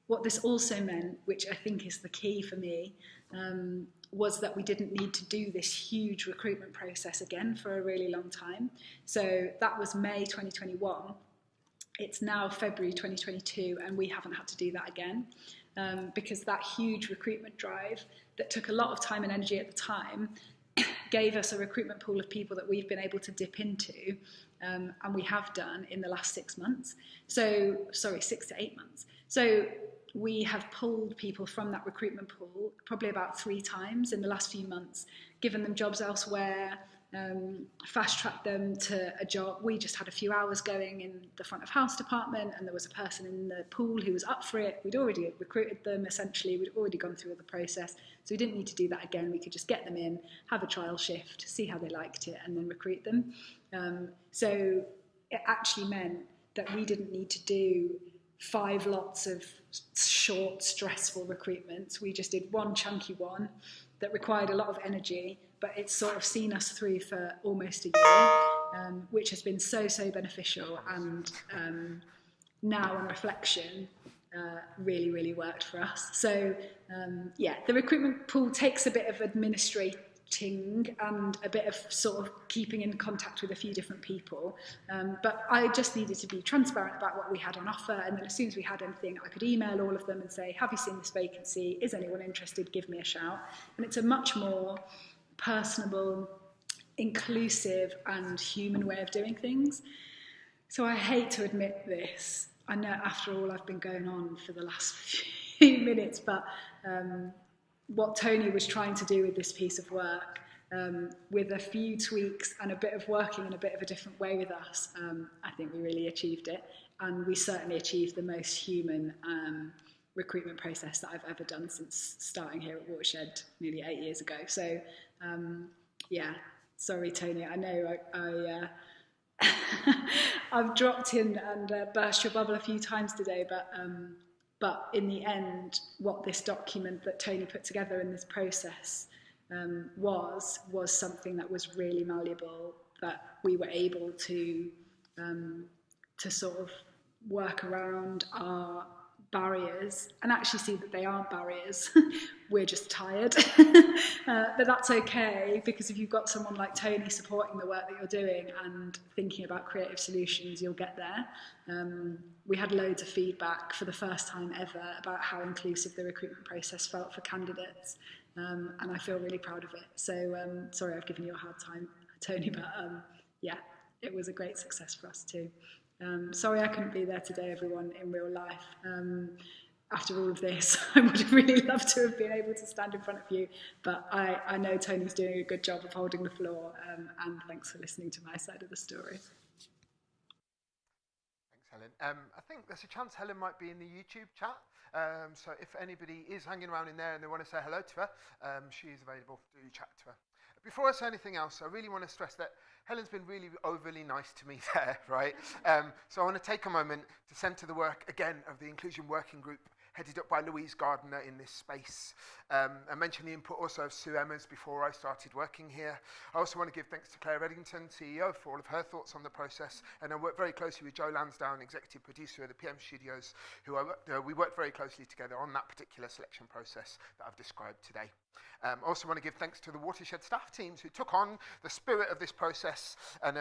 [SPEAKER 3] What this also meant, which I think is the key for me, was that we didn't need to do this huge recruitment process again for a really long time. So that was May 2021. It's now February 2022, and we haven't had to do that again, because that huge recruitment drive that took a lot of time and energy at the time gave us a recruitment pool of people that we've been able to dip into, and we have done in the last 6 months. So, sorry, 6 to 8 months. So we have pulled people from that recruitment pool probably about 3 times in the last few months, given them jobs elsewhere, fast-track them to a job. We just had a few hours going in the front of house department, and there was a person in the pool who was up for it. We'd already recruited them, essentially. We'd already gone through all the process, so we didn't need to do that again. We could just get them in, have a trial shift, see how they liked it, and then recruit them. So it actually meant that we didn't need to do 5 lots of short, stressful recruitments. We just did one chunky one that required a lot of energy, but it's sort of seen us through for almost a year, which has been so beneficial, and now on reflection, really, really worked for us. So the recruitment pool takes a bit of administrating and a bit of sort of keeping in contact with a few different people, but I just needed to be transparent about what we had on offer, and then as soon as we had anything, I could email all of them and say, have you seen this vacancy? Is anyone interested? Give me a shout. And it's a much more personable, inclusive and human way of doing things. So I hate to admit this. I know after all I've been going on for the last few minutes, but what Tony was trying to do with this piece of work, with a few tweaks and a bit of working in a bit of a different way with us, I think we really achieved it. And we certainly achieved the most human recruitment process that I've ever done since starting here at Watershed nearly 8 years ago. So, sorry, Tony, I know I've dropped in and burst your bubble a few times today, but in the end, what this document that Tony put together in this process was something that was really malleable, that we were able to sort of work around our barriers and actually see that they aren't barriers. We're just tired. But that's okay, because if you've got someone like Tony supporting the work that you're doing and thinking about creative solutions, you'll get there. We had loads of feedback for the first time ever about how inclusive the recruitment process felt for candidates, and I feel really proud of it. So sorry I've given you a hard time, Tony, but it was a great success for us too. Sorry I couldn't be there today, everyone, in real life. After all of this, I would have really loved to have been able to stand in front of you, but I know Tony's doing a good job of holding the floor, and thanks for listening to my side of the story.
[SPEAKER 2] Thanks, Helen. I think there's a chance Helen might be in the YouTube chat, so if anybody is hanging around in there and they want to say hello to her, she is available to chat to her. Before I say anything else, I really want to stress that Helen's been really overly nice to me there, right? So I want to take a moment to centre the work again of the Inclusion Working Group headed up by Louise Gardner in this space. I mentioned the input also of Sue Emmers before I started working here. I also want to give thanks to Claire Eddington, CEO, for all of her thoughts on the process, and I work very closely with Joe Lansdowne, executive producer of the PM Studios, who we worked very closely together on that particular selection process that I've described today. I also want to give thanks to the Watershed staff teams who took on the spirit of this process and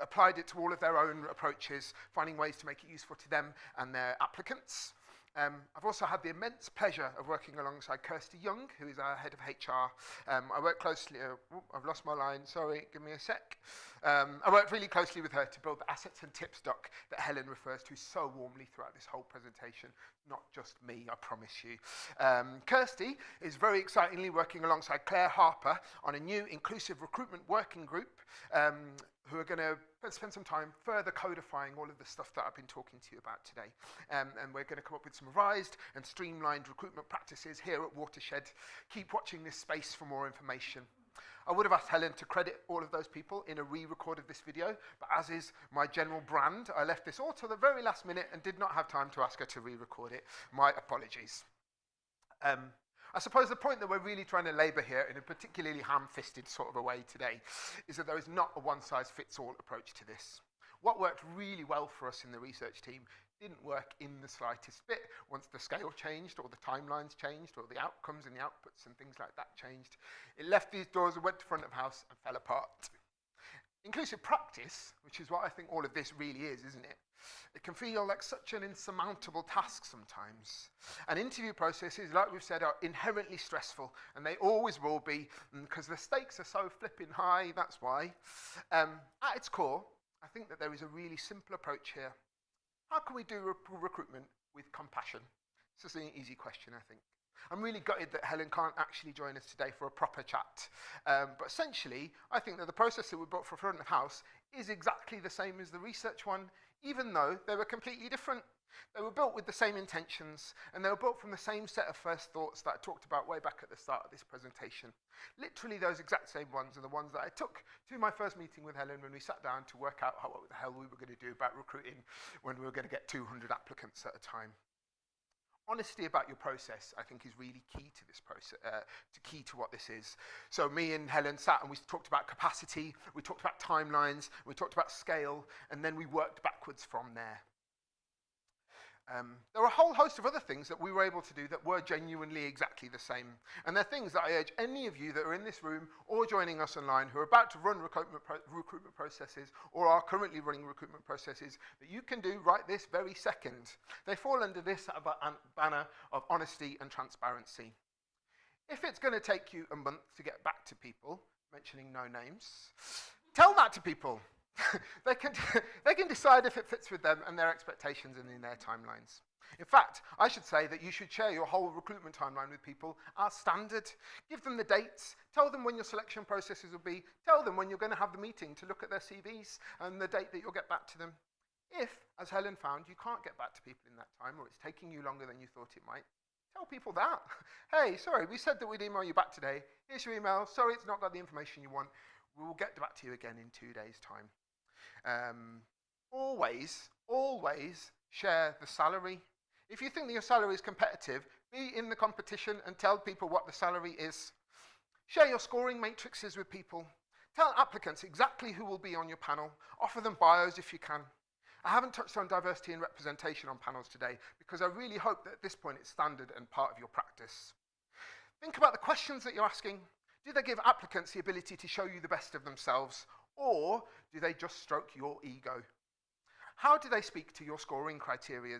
[SPEAKER 2] applied it to all of their own approaches, finding ways to make it useful to them and their applicants. I've also had the immense pleasure of working alongside Kirsty Young, who is our head of HR. I work closely, I've lost my line, sorry, give me a sec. I worked really closely with her to build the assets and tips doc that Helen refers to so warmly throughout this whole presentation. Not just me, I promise you. Kirsty is very excitingly working alongside Claire Harper on a new inclusive recruitment working group, who are going to spend some time further codifying all of the stuff that I've been talking to you about today. And we're going to come up with some revised and streamlined recruitment practices here at Watershed. Keep watching this space for more information. I would have asked Helen to credit all of those people in a re-record of this video, but as is my general brand, I left this all to the very last minute and did not have time to ask her to re-record it. My apologies. I suppose the point that we're really trying to labour here in a particularly ham-fisted sort of a way today is that there is not a one-size-fits-all approach to this. What worked really well for us in the research team didn't work in the slightest bit once the scale changed or the timelines changed or the outcomes and the outputs and things like that changed. It left these doors and went to front of house and fell apart. Inclusive practice, which is what I think all of this really is, isn't it? It can feel like such an insurmountable task sometimes. And interview processes, like we've said, are inherently stressful, and they always will be, because the stakes are so flipping high, that's why. At its core, I think that there is a really simple approach here. How can we do recruitment with compassion? This is an easy question, I think. I'm really gutted that Helen can't actually join us today for a proper chat. But essentially, I think that the process that we built for Front of House is exactly the same as the research one, even though they were completely different. They were built with the same intentions, and they were built from the same set of first thoughts that I talked about way back at the start of this presentation. Literally those exact same ones are the ones that I took to my first meeting with Helen when we sat down to work out what the hell we were going to do about recruiting when we were going to get 200 applicants at a time. Honesty about your process, I think, is really key to this process, key to what this is. So me and Helen sat and we talked about capacity, we talked about timelines, we talked about scale, and then we worked backwards from there. There are a whole host of other things that we were able to do that were genuinely exactly the same. And they're things that I urge any of you that are in this room or joining us online who are about to run recruitment processes or are currently running recruitment processes that you can do right this very second. They fall under this banner of honesty and transparency. If it's going to take you a month to get back to people, mentioning no names, tell that to people. They can decide if it fits with them and their expectations and in their timelines. In fact, I should say that you should share your whole recruitment timeline with people as standard. Give them the dates, tell them when your selection processes will be, tell them when you're going to have the meeting to look at their CVs and the date that you'll get back to them. If, as Helen found, you can't get back to people in that time or it's taking you longer than you thought it might, tell people that. Hey, sorry, we said that we'd email you back today. Here's your email. Sorry, it's not got the information you want. We will get back to you again in 2 days' time. Always share the salary. If you think that your salary is competitive, be in the competition and tell people what the salary is. Share your scoring matrices with people. Tell applicants exactly who will be on your panel. Offer them bios if you can. I haven't touched on diversity and representation on panels today because I really hope that at this point it's standard and part of your practice. Think about the questions that you're asking. Do they give applicants the ability to show you the best of themselves? Or do they just stroke your ego? How do they speak to your scoring criteria?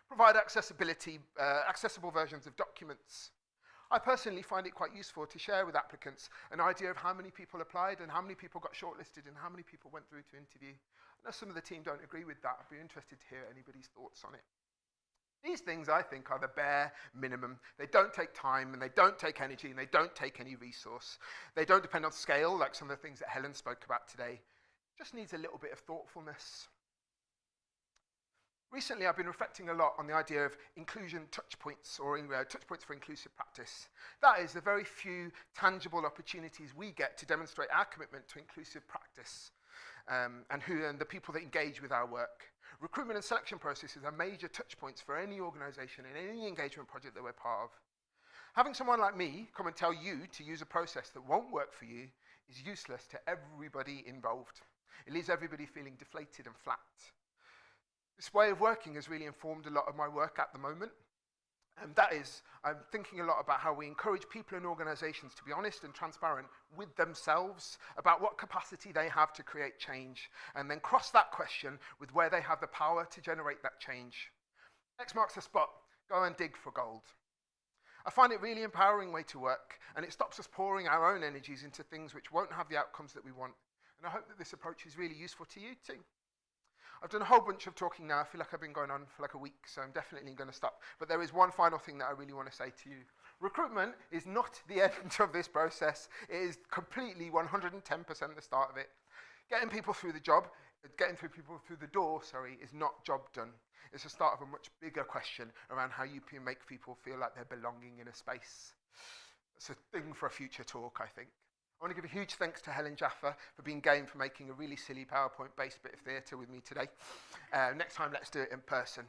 [SPEAKER 2] Provide accessible versions of documents. I personally find it quite useful to share with applicants an idea of how many people applied and how many people got shortlisted and how many people went through to interview. I know some of the team don't agree with that. I'd be interested to hear anybody's thoughts on it. These things, I think, are the bare minimum. They don't take time, and they don't take energy, and they don't take any resource. They don't depend on scale, like some of the things that Helen spoke about today. It just needs a little bit of thoughtfulness. Recently, I've been reflecting a lot on the idea of inclusion touchpoints, or touchpoints for inclusive practice. That is the very few tangible opportunities we get to demonstrate our commitment to inclusive practice and the people that engage with our work. Recruitment and selection processes are major touch points for any organisation and any engagement project that we're part of. Having someone like me come and tell you to use a process that won't work for you is useless to everybody involved. It leaves everybody feeling deflated and flat. This way of working has really informed a lot of my work at the moment. And that is, I'm thinking a lot about how we encourage people and organisations to be honest and transparent with themselves about what capacity they have to create change, and then cross that question with where they have the power to generate that change. X marks the spot. Go and dig for gold. I find it a really empowering way to work, and it stops us pouring our own energies into things which won't have the outcomes that we want. And I hope that this approach is really useful to you too. I've done a whole bunch of talking now. I feel like I've been going on for like a week, so I'm definitely going to stop. But there is one final thing that I really want to say to you. Recruitment is not the end of this process. It is completely 110% the start of it. Getting people through the door, is not job done. It's the start of a much bigger question around how you can make people feel like they're belonging in a space. It's a thing for a future talk, I think. I want to give a huge thanks to Helen Jaffa for being game for making a really silly PowerPoint-based bit of theatre with me today. Next time, let's do it in person.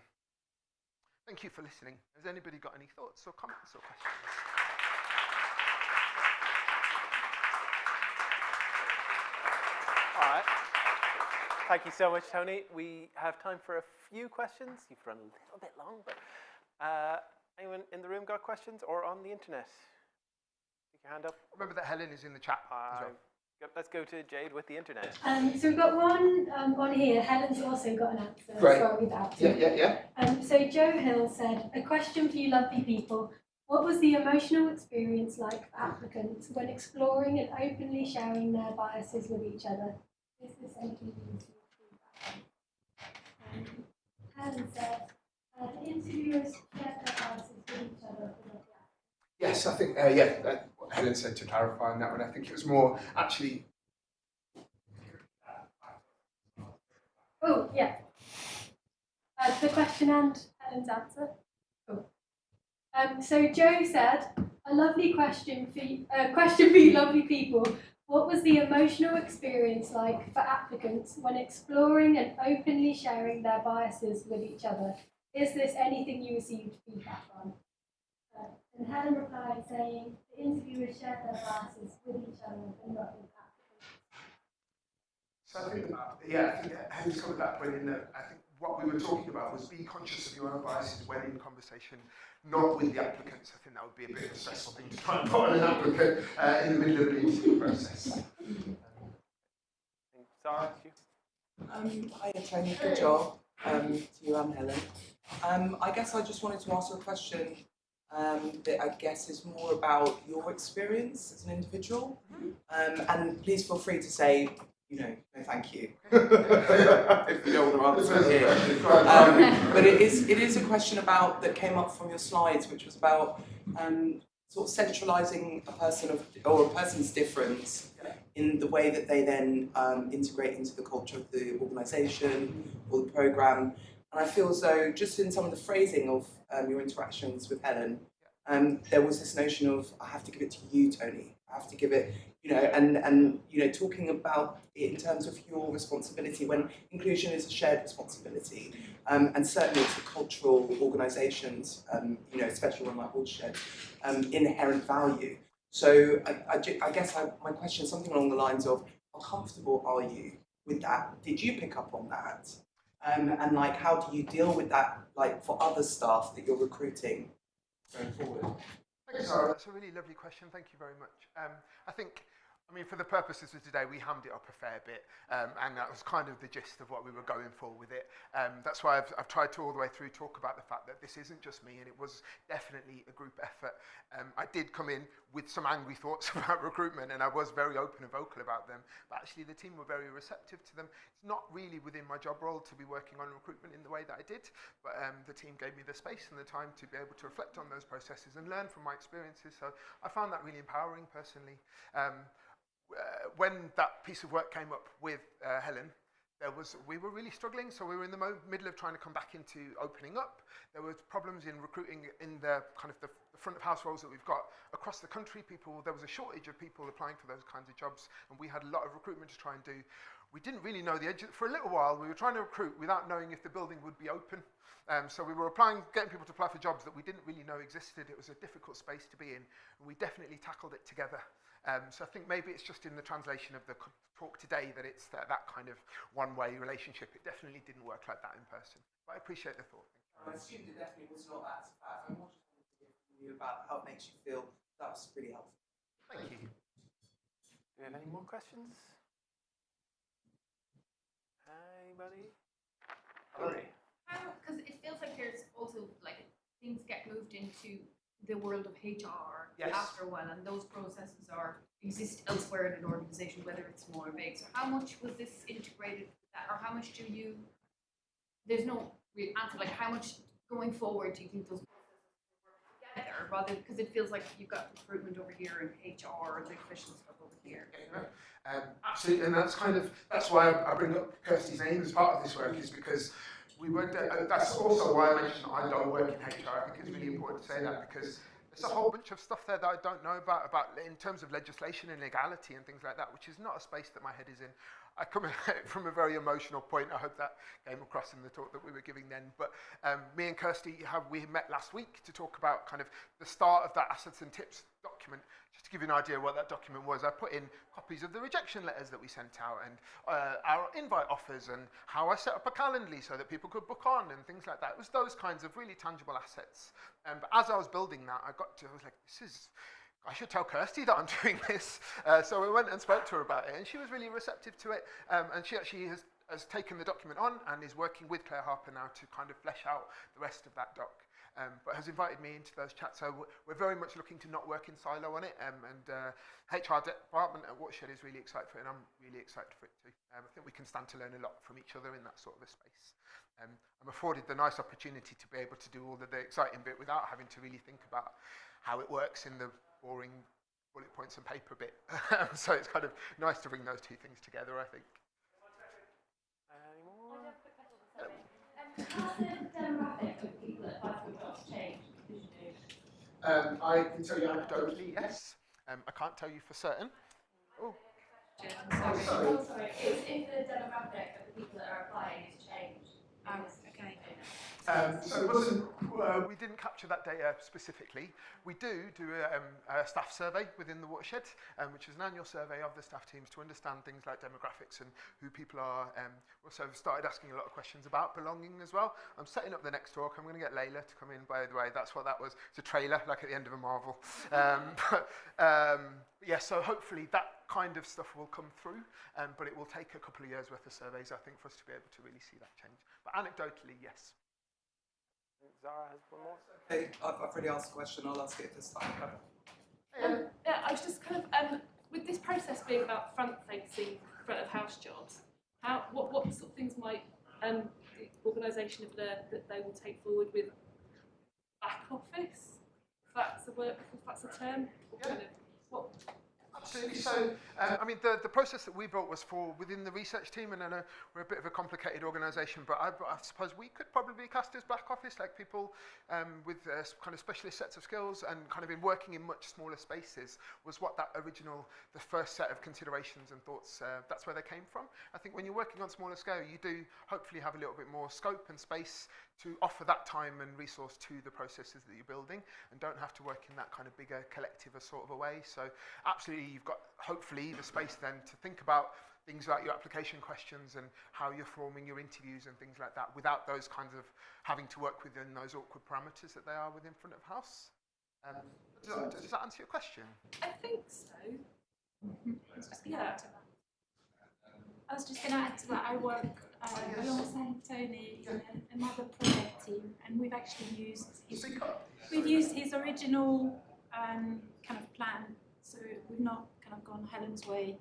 [SPEAKER 2] Thank you for listening. Has anybody got any thoughts or comments or questions?
[SPEAKER 1] All right. Thank you so much, Tony. We have time for a few questions. You've run a little bit long, but anyone in the room got questions or on the internet? Stick your hand up.
[SPEAKER 2] Remember that Helen is in the chat as well.
[SPEAKER 1] Let's go to Jade with the internet.
[SPEAKER 4] So we've got one on here. Helen's also got an answer.
[SPEAKER 2] Great.
[SPEAKER 4] So I'll read that out.
[SPEAKER 2] Yeah.
[SPEAKER 4] So Joe Hill said, a question for you lovely people. What was the emotional experience like for applicants when exploring and openly sharing their biases with each other? Is this anything you can Helen said, the interviewers shared their biases with each other for the
[SPEAKER 2] Yes, I think, what Helen said to clarify on that one, I think it was more actually.
[SPEAKER 4] Oh, yeah. The question and Helen's answer. Oh. So Joe said, a lovely question for you, lovely people. What was the emotional experience like for applicants when exploring and openly sharing their biases with each other? Is this anything you received feedback on? And Helen replied saying, the interviewers shared their biases with each other and not with applicants.
[SPEAKER 2] So I think, I think Helen's covered that point in that I think what we were talking about was be conscious of your own biases when in conversation, not with the applicants. I think that would be a bit of a stressful thing to try and put on an applicant in the middle of an interview process.
[SPEAKER 1] Sarah,
[SPEAKER 5] Hi, Tony. Good job to you and Helen. I guess I just wanted to ask a question that I guess is more about your experience as an individual. And please feel free to say, no thank you, if you don't want to answer it here. But it is a question about that came up from your slides, which was about sort of centralising a person's difference in the way that they then integrate into the culture of the organisation or the programme. And I feel as though just in some of the phrasing of your interactions with Helen, there was this notion of, I have to give it to you, Tony. I have to give it, and talking about it in terms of your responsibility when inclusion is a shared responsibility. And certainly it's the cultural organisations, especially one like Watershed, inherent value. So I guess my question is something along the lines of, how comfortable are you with that? Did you pick up on that? And like, how do you deal with that, like for other staff that you're recruiting going forward?
[SPEAKER 2] Thanks, Sarah. That's a really lovely question. Thank you very much. I mean, for the purposes of today, we hammed it up a fair bit, and that was kind of the gist of what we were going for with it. That's why I've tried to all the way through talk about the fact that this isn't just me, and it was definitely a group effort. I did come in with some angry thoughts about recruitment, and I was very open and vocal about them, but actually the team were very receptive to them. It's not really within my job role to be working on recruitment in the way that I did, but the team gave me the space and the time to be able to reflect on those processes and learn from my experiences, so I found that really empowering personally. When that piece of work came up with Helen, we were really struggling, so we were in the middle of trying to come back into opening up. There were problems in recruiting in the kind of the front of house roles that we've got across the country. There was a shortage of people applying for those kinds of jobs, and we had a lot of recruitment to try and do. We didn't really know the edge. For a little while, we were trying to recruit without knowing if the building would be open. So we were getting people to apply for jobs that we didn't really know existed. It was a difficult space to be in, and we definitely tackled it together. So I think maybe it's just in the translation of the talk today that it's that kind of one-way relationship. It definitely didn't work like that in person. But I appreciate the thought.
[SPEAKER 5] I assumed it definitely was not that bad. I more just wanted to hear from you about how it makes you feel. That was really helpful.
[SPEAKER 2] Thank you.
[SPEAKER 1] do we have any more questions? Anybody? Hillary?
[SPEAKER 6] Because it feels like there's also like things get moved into the world of HR after a while, and those processes exist elsewhere in an organisation, whether it's small or big. So how much was this integrated with that, or how much there's no real answer, like how much going forward do you think those processes work together, rather, because it feels like you've got recruitment over here and HR and the official stuff over here.
[SPEAKER 2] Absolutely, and that's why I bring up Kirsty's name as part of this work, is because that's also why I mentioned I don't work in HR. I think it's really important to say that, because there's a whole bunch of stuff there that I don't know about in terms of legislation and legality and things like that, which is not a space that my head is in. I come at it from a very emotional point. I hope that came across in the talk that we were giving then. But me and Kirsty we met last week to talk about kind of the start of that assets and tips document. Just to give you an idea of what that document was, I put in copies of the rejection letters that we sent out, and our invite offers, and how I set up a Calendly so that people could book on and things like that. It was those kinds of really tangible assets. But as I was building that, I was like, I should tell Kirsty that I'm doing this. So we went and spoke to her about it, and she was really receptive to it. And she actually has taken the document on and is working with Claire Harper now to kind of flesh out the rest of that doc. but has invited me into those chats. So we're very much looking to not work in silo on it, and HR department at Watershed is really excited for it, and I'm really excited for it too. I think we can stand to learn a lot from each other in that sort of a space. I'm afforded the nice opportunity to be able to do all of the exciting bit without having to really think about how it works in the boring bullet points and paper bit. So it's kind of nice to bring those two things together, I think.
[SPEAKER 6] Has the demographic of people that apply for jobs changed?
[SPEAKER 2] I can tell you anecdotally, yes. I can't tell you for certain. Oh,
[SPEAKER 6] Sorry. If the demographic of the people that are applying has changed. Okay.
[SPEAKER 2] So it wasn't, we didn't capture that data specifically. We do a staff survey within the Watershed, which is an annual survey of the staff teams to understand things like demographics and who people are. Also started asking a lot of questions about belonging as well. I'm setting up the next talk. I'm going to get Layla to come in, by the way. That's what that was. It's a trailer, like at the end of a Marvel. Yeah, so hopefully that kind of stuff will come through, but it will take a couple of years worth of surveys, I think, for us to be able to really see that change. But anecdotally, yes.
[SPEAKER 1] Zara has one more.
[SPEAKER 5] Hey, I've already asked a question. I'll ask it this time.
[SPEAKER 7] Yeah, I was just kind of with this process being about front-facing, front of house jobs. What sort of things might the organisation have learned that they will take forward with back office? If that's a word, if that's a term, or kind of what?
[SPEAKER 2] Absolutely. So, I mean, the process that we built was for within the research team, and I know we're a bit of a complicated organisation, but I suppose we could probably be cast as back office, like people with kind of specialist sets of skills and kind of in working in much smaller spaces was what that the first set of considerations and thoughts, that's where they came from. I think when you're working on smaller scale, you do hopefully have a little bit more scope and space to offer that time and resource to the processes that you're building and don't have to work in that kind of bigger collective sort of a way. So absolutely, you've got hopefully the space then to think about things like your application questions and how you're forming your interviews and things like that without those kinds of having to work within those awkward parameters that they are within front of house. Does that answer your question?
[SPEAKER 7] I think so.
[SPEAKER 8] Yeah. I was just going to add to that. I work alongside Tony in another project team, and we've actually used his original kind of plan. So we've not kind of gone Helen's way. We've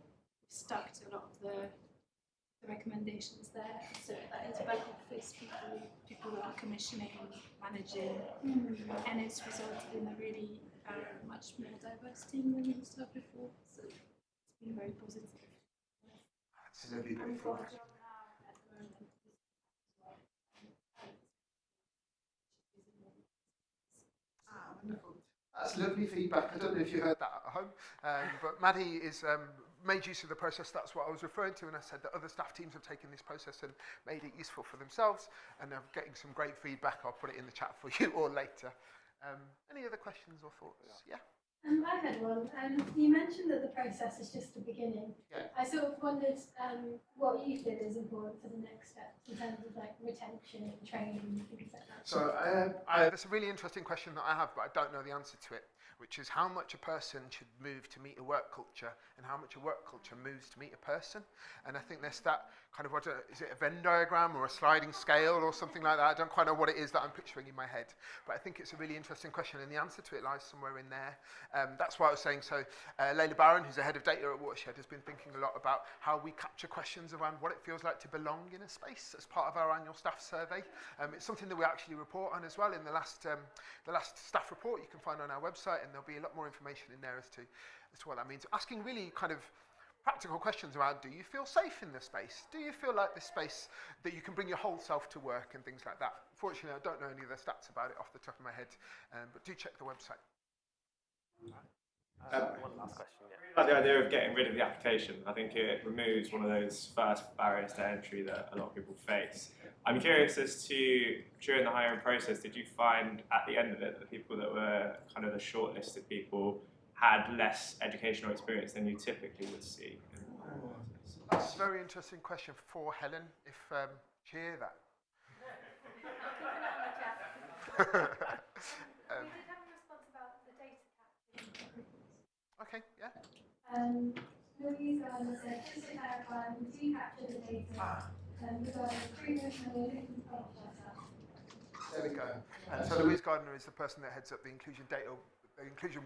[SPEAKER 8] stuck to a lot of the recommendations there. So that is back office people that are commissioning, managing, and it's resulted in a really much more diverse team than we used to have before. So it's been very positive.
[SPEAKER 2] Absolutely. Wonderful. That's lovely feedback. I don't know if you heard that at home, but Maddie is made use of the process. That's what I was referring to, and I said that other staff teams have taken this process and made it useful for themselves, and I'm getting some great feedback. I'll put it in the chat for you all later. Any other questions or thoughts? Yeah.
[SPEAKER 4] I had one. You mentioned that the process is just the beginning.
[SPEAKER 2] Yeah.
[SPEAKER 4] I sort of wondered what you feel is important for the next steps in terms of like retention and training and things like that.
[SPEAKER 2] So that's a really interesting question that I have, but I don't know the answer to it, which is how much a person should move to meet a work culture and how much a work culture moves to meet a person. And I think there's that kind of, is it a Venn diagram or a sliding scale or something like that? I don't quite know what it is that I'm picturing in my head, but I think it's a really interesting question, and the answer to it lies somewhere in there. That's why I was saying, so Layla Barron, who's the head of data at Watershed, has been thinking a lot about how we capture questions around what it feels like to belong in a space as part of our annual staff survey. It's something that we actually report on as well in the last staff report you can find on our website, and there'll be a lot more information in there as to what that means. Asking really kind of practical questions around, do you feel safe in this space? Do you feel like this space that you can bring your whole self to work and things like that? Unfortunately, I don't know any of the stats about it off the top of my head, but do check the website.
[SPEAKER 1] One last question, yeah.
[SPEAKER 9] I like the idea of getting rid of the application. I think it removes one of those first barriers to entry that a lot of people face. I'm curious as to, during the hiring process, did you find at the end of it that the people that were kind of the shortlisted people had less educational experience than you typically would see?
[SPEAKER 2] That's a very interesting question for Helen, if she hear that.
[SPEAKER 4] We did have a response about the data capture.
[SPEAKER 2] Okay, yeah.
[SPEAKER 4] Louise said, just to clarify, we do capture the data regarding recruitment and we're looking for data.
[SPEAKER 2] There we go. And so Louise Gardner is the person that heads up the inclusion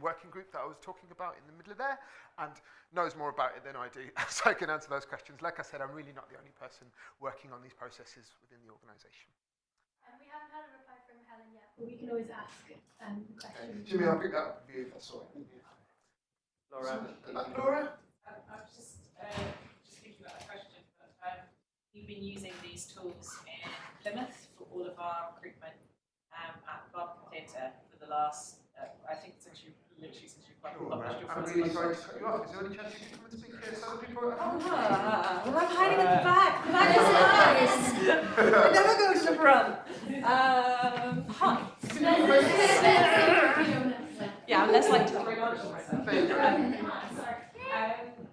[SPEAKER 2] working group that I was talking about in the middle of there, and knows more about it than I do, so I can answer those questions. Like I said, I'm really not the only person working on these processes within the organisation.
[SPEAKER 4] We haven't had a reply from Helen yet, but we can always ask questions.
[SPEAKER 2] Jimmy, I'll pick that up with you if that's all right.
[SPEAKER 1] Laura?
[SPEAKER 2] Laura?
[SPEAKER 10] I was just thinking about a question, but we've been using these tools in Plymouth for all of our recruitment at Barjam Theatre for the last, I think it's actually literally since you've published your
[SPEAKER 2] I'm
[SPEAKER 10] first
[SPEAKER 2] really
[SPEAKER 10] one.
[SPEAKER 2] sorry to cut you off. Is there any chance you can come and speak here so other people at home?
[SPEAKER 10] Well, I'm hiding at the back. The back is nice. I never go to the front. Hi. Yeah, I'm less likely to throw lunch on myself.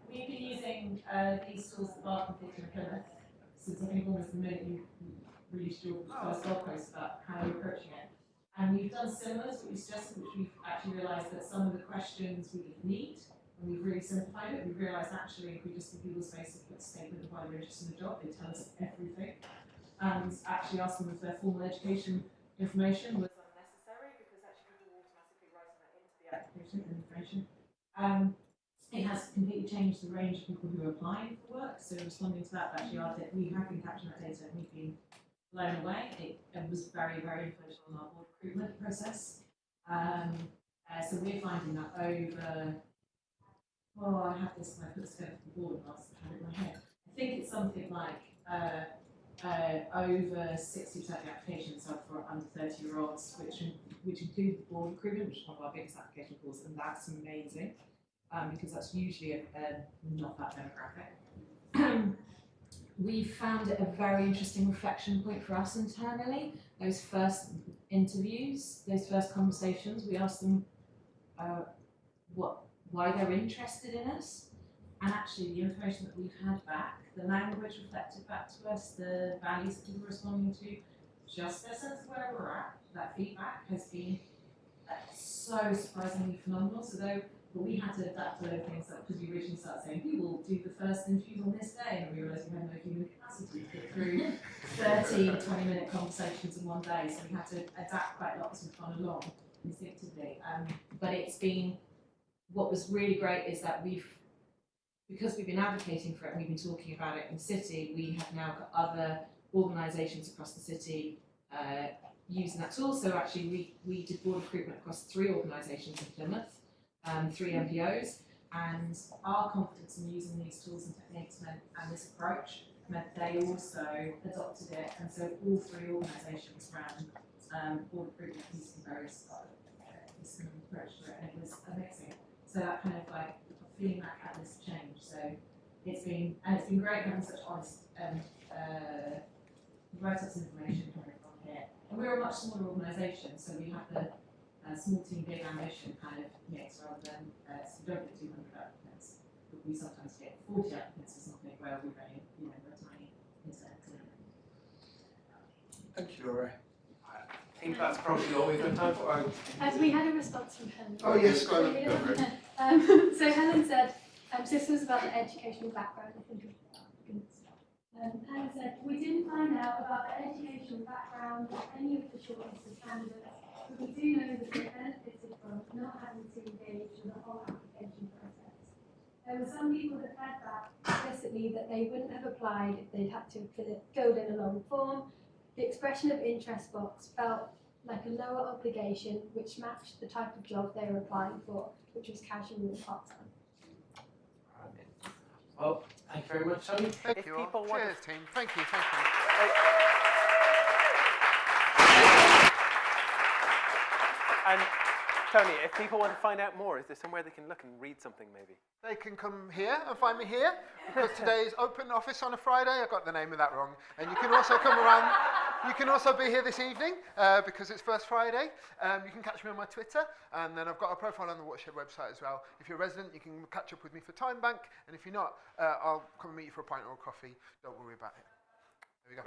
[SPEAKER 10] We've been using these tools at Barjam Theatre in Plymouth since I think almost the minute you released your first blog post about how you're approaching it. And we've done similar to what you suggested, which we've actually realised that some of the questions we didn't need, and we've really simplified it. We've realised actually if we just give people space to put a statement of why they're interested in the job, they tell us everything. And actually asking them for their formal education information was unnecessary because actually people were automatically writing that into the application and information. It has completely changed the range of people who are applying for work. So responding to that, actually we have been capturing that data and we've been blown away. It was very, very influential on our board recruitment process. So we're finding that over, I have this, I put this together for the board and I had it in my head. I think it's something like over 60% of the applications are for under 30-year-olds, which include the board recruitment, which is one of our biggest application pools, and that's amazing because that's usually not that demographic. We found it a very interesting reflection point for us internally. Those first interviews, those first conversations, we asked them why they're interested in us, and actually the information that we've had back, the language reflected back to us, the values that people are responding to, just their sense of where we're at, that feedback has been so surprisingly phenomenal. So but we had to adapt to those things because we originally started saying, we will do the first interviews on this day, and we realised we had no human capacity to get through 30, 20-minute conversations in one day, so we had to adapt quite a lot as we've gone along instinctively. But it's been, what was really great is that because we've been advocating for it and we've been talking about it in the city, we have now got other organisations across the city using that tool. So actually we did board recruitment across 3 organisations in Plymouth, 3 MPOs, and our confidence in using these tools and techniques and this approach meant they also adopted it, and so all 3 organisations ran board recruitment using various this kind of approach to it, and it was amazing. So that kind of like feeling that catalyst change. So it's been great having such honest write-ups information coming from here. And we're a much smaller organisation, so we have the small team, big ambition kind of mix rather than, so we don't get 200 applicants, but we sometimes get 40 applicants for something where we're very, we're tiny internet.
[SPEAKER 2] Thank you, Laura.
[SPEAKER 1] I think that's probably all we've got time for.
[SPEAKER 4] As we had a response from Helen.
[SPEAKER 2] Oh yes, go on.
[SPEAKER 4] So Helen said, so this was about the educational background, I think, of applicants. Helen said, we didn't find out about the educational background of any of the shortlisted candidates, but we do know that they benefited from not having to engage with the whole application process. There were some people that fed back explicitly that they wouldn't have applied if they'd had to filled in a long form. The expression of interest box felt like a lower obligation, which matched the type of job they were applying for, which was casual and part-time.
[SPEAKER 1] Well, thank you very much, Tony.
[SPEAKER 2] Thank you all. Cheers, team. Thank you, thank you.
[SPEAKER 1] And Tony, if people want to find out more, is there somewhere they can look and read something maybe?
[SPEAKER 2] They can come here and find me here, because today is open office on a Friday. I got the name of that wrong. And you can also come around. You can also be here this evening because it's First Friday. You can catch me on my Twitter, and then I've got a profile on the Watershed website as well. If you're a resident, you can catch up with me for Time Bank, and if you're not, I'll come and meet you for a pint or a coffee. Don't worry about it. There we go.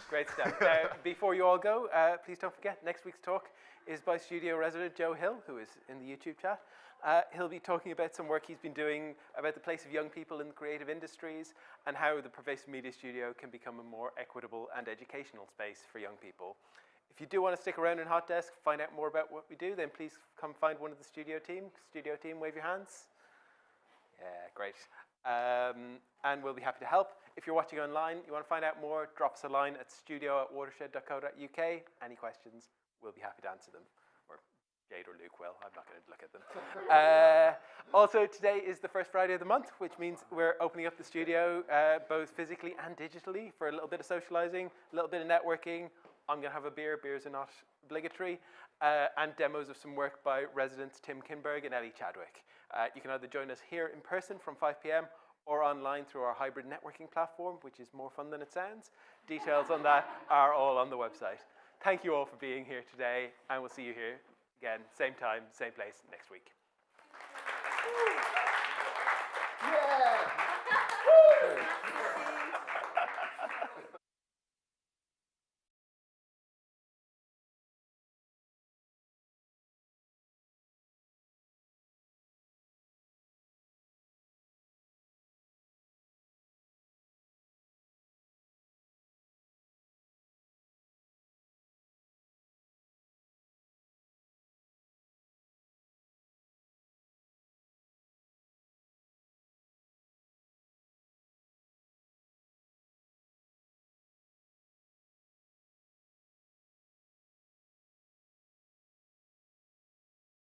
[SPEAKER 1] Great stuff. Before you all go, please don't forget, next week's talk is by studio resident Joe Hill, who is in the YouTube chat. He'll be talking about some work he's been doing about the place of young people in the creative industries and how the Pervasive Media Studio can become a more equitable and educational space for young people. If you do want to stick around in Hot Desk, find out more about what we do, then please come find one of the studio team. Studio team, wave your hands. Yeah, great. And we'll be happy to help. If you're watching online, you want to find out more, drop us a line at studio@watershed.co.uk. Any questions, we'll be happy to answer them. Or Jade or Luke will. I'm not going to look at them. Also, today is the first Friday of the month, which means we're opening up the studio both physically and digitally for a little bit of socializing, a little bit of networking. I'm going to have a beer. Beers are not obligatory. And demos of some work by residents Tim Kinberg and Ellie Chadwick. You can either join us here in person from 5 p.m. or online through our hybrid networking platform, which is more fun than it sounds. Details on that are all on the website. Thank you all for being here today, and we'll see you here again, same time, same place next week.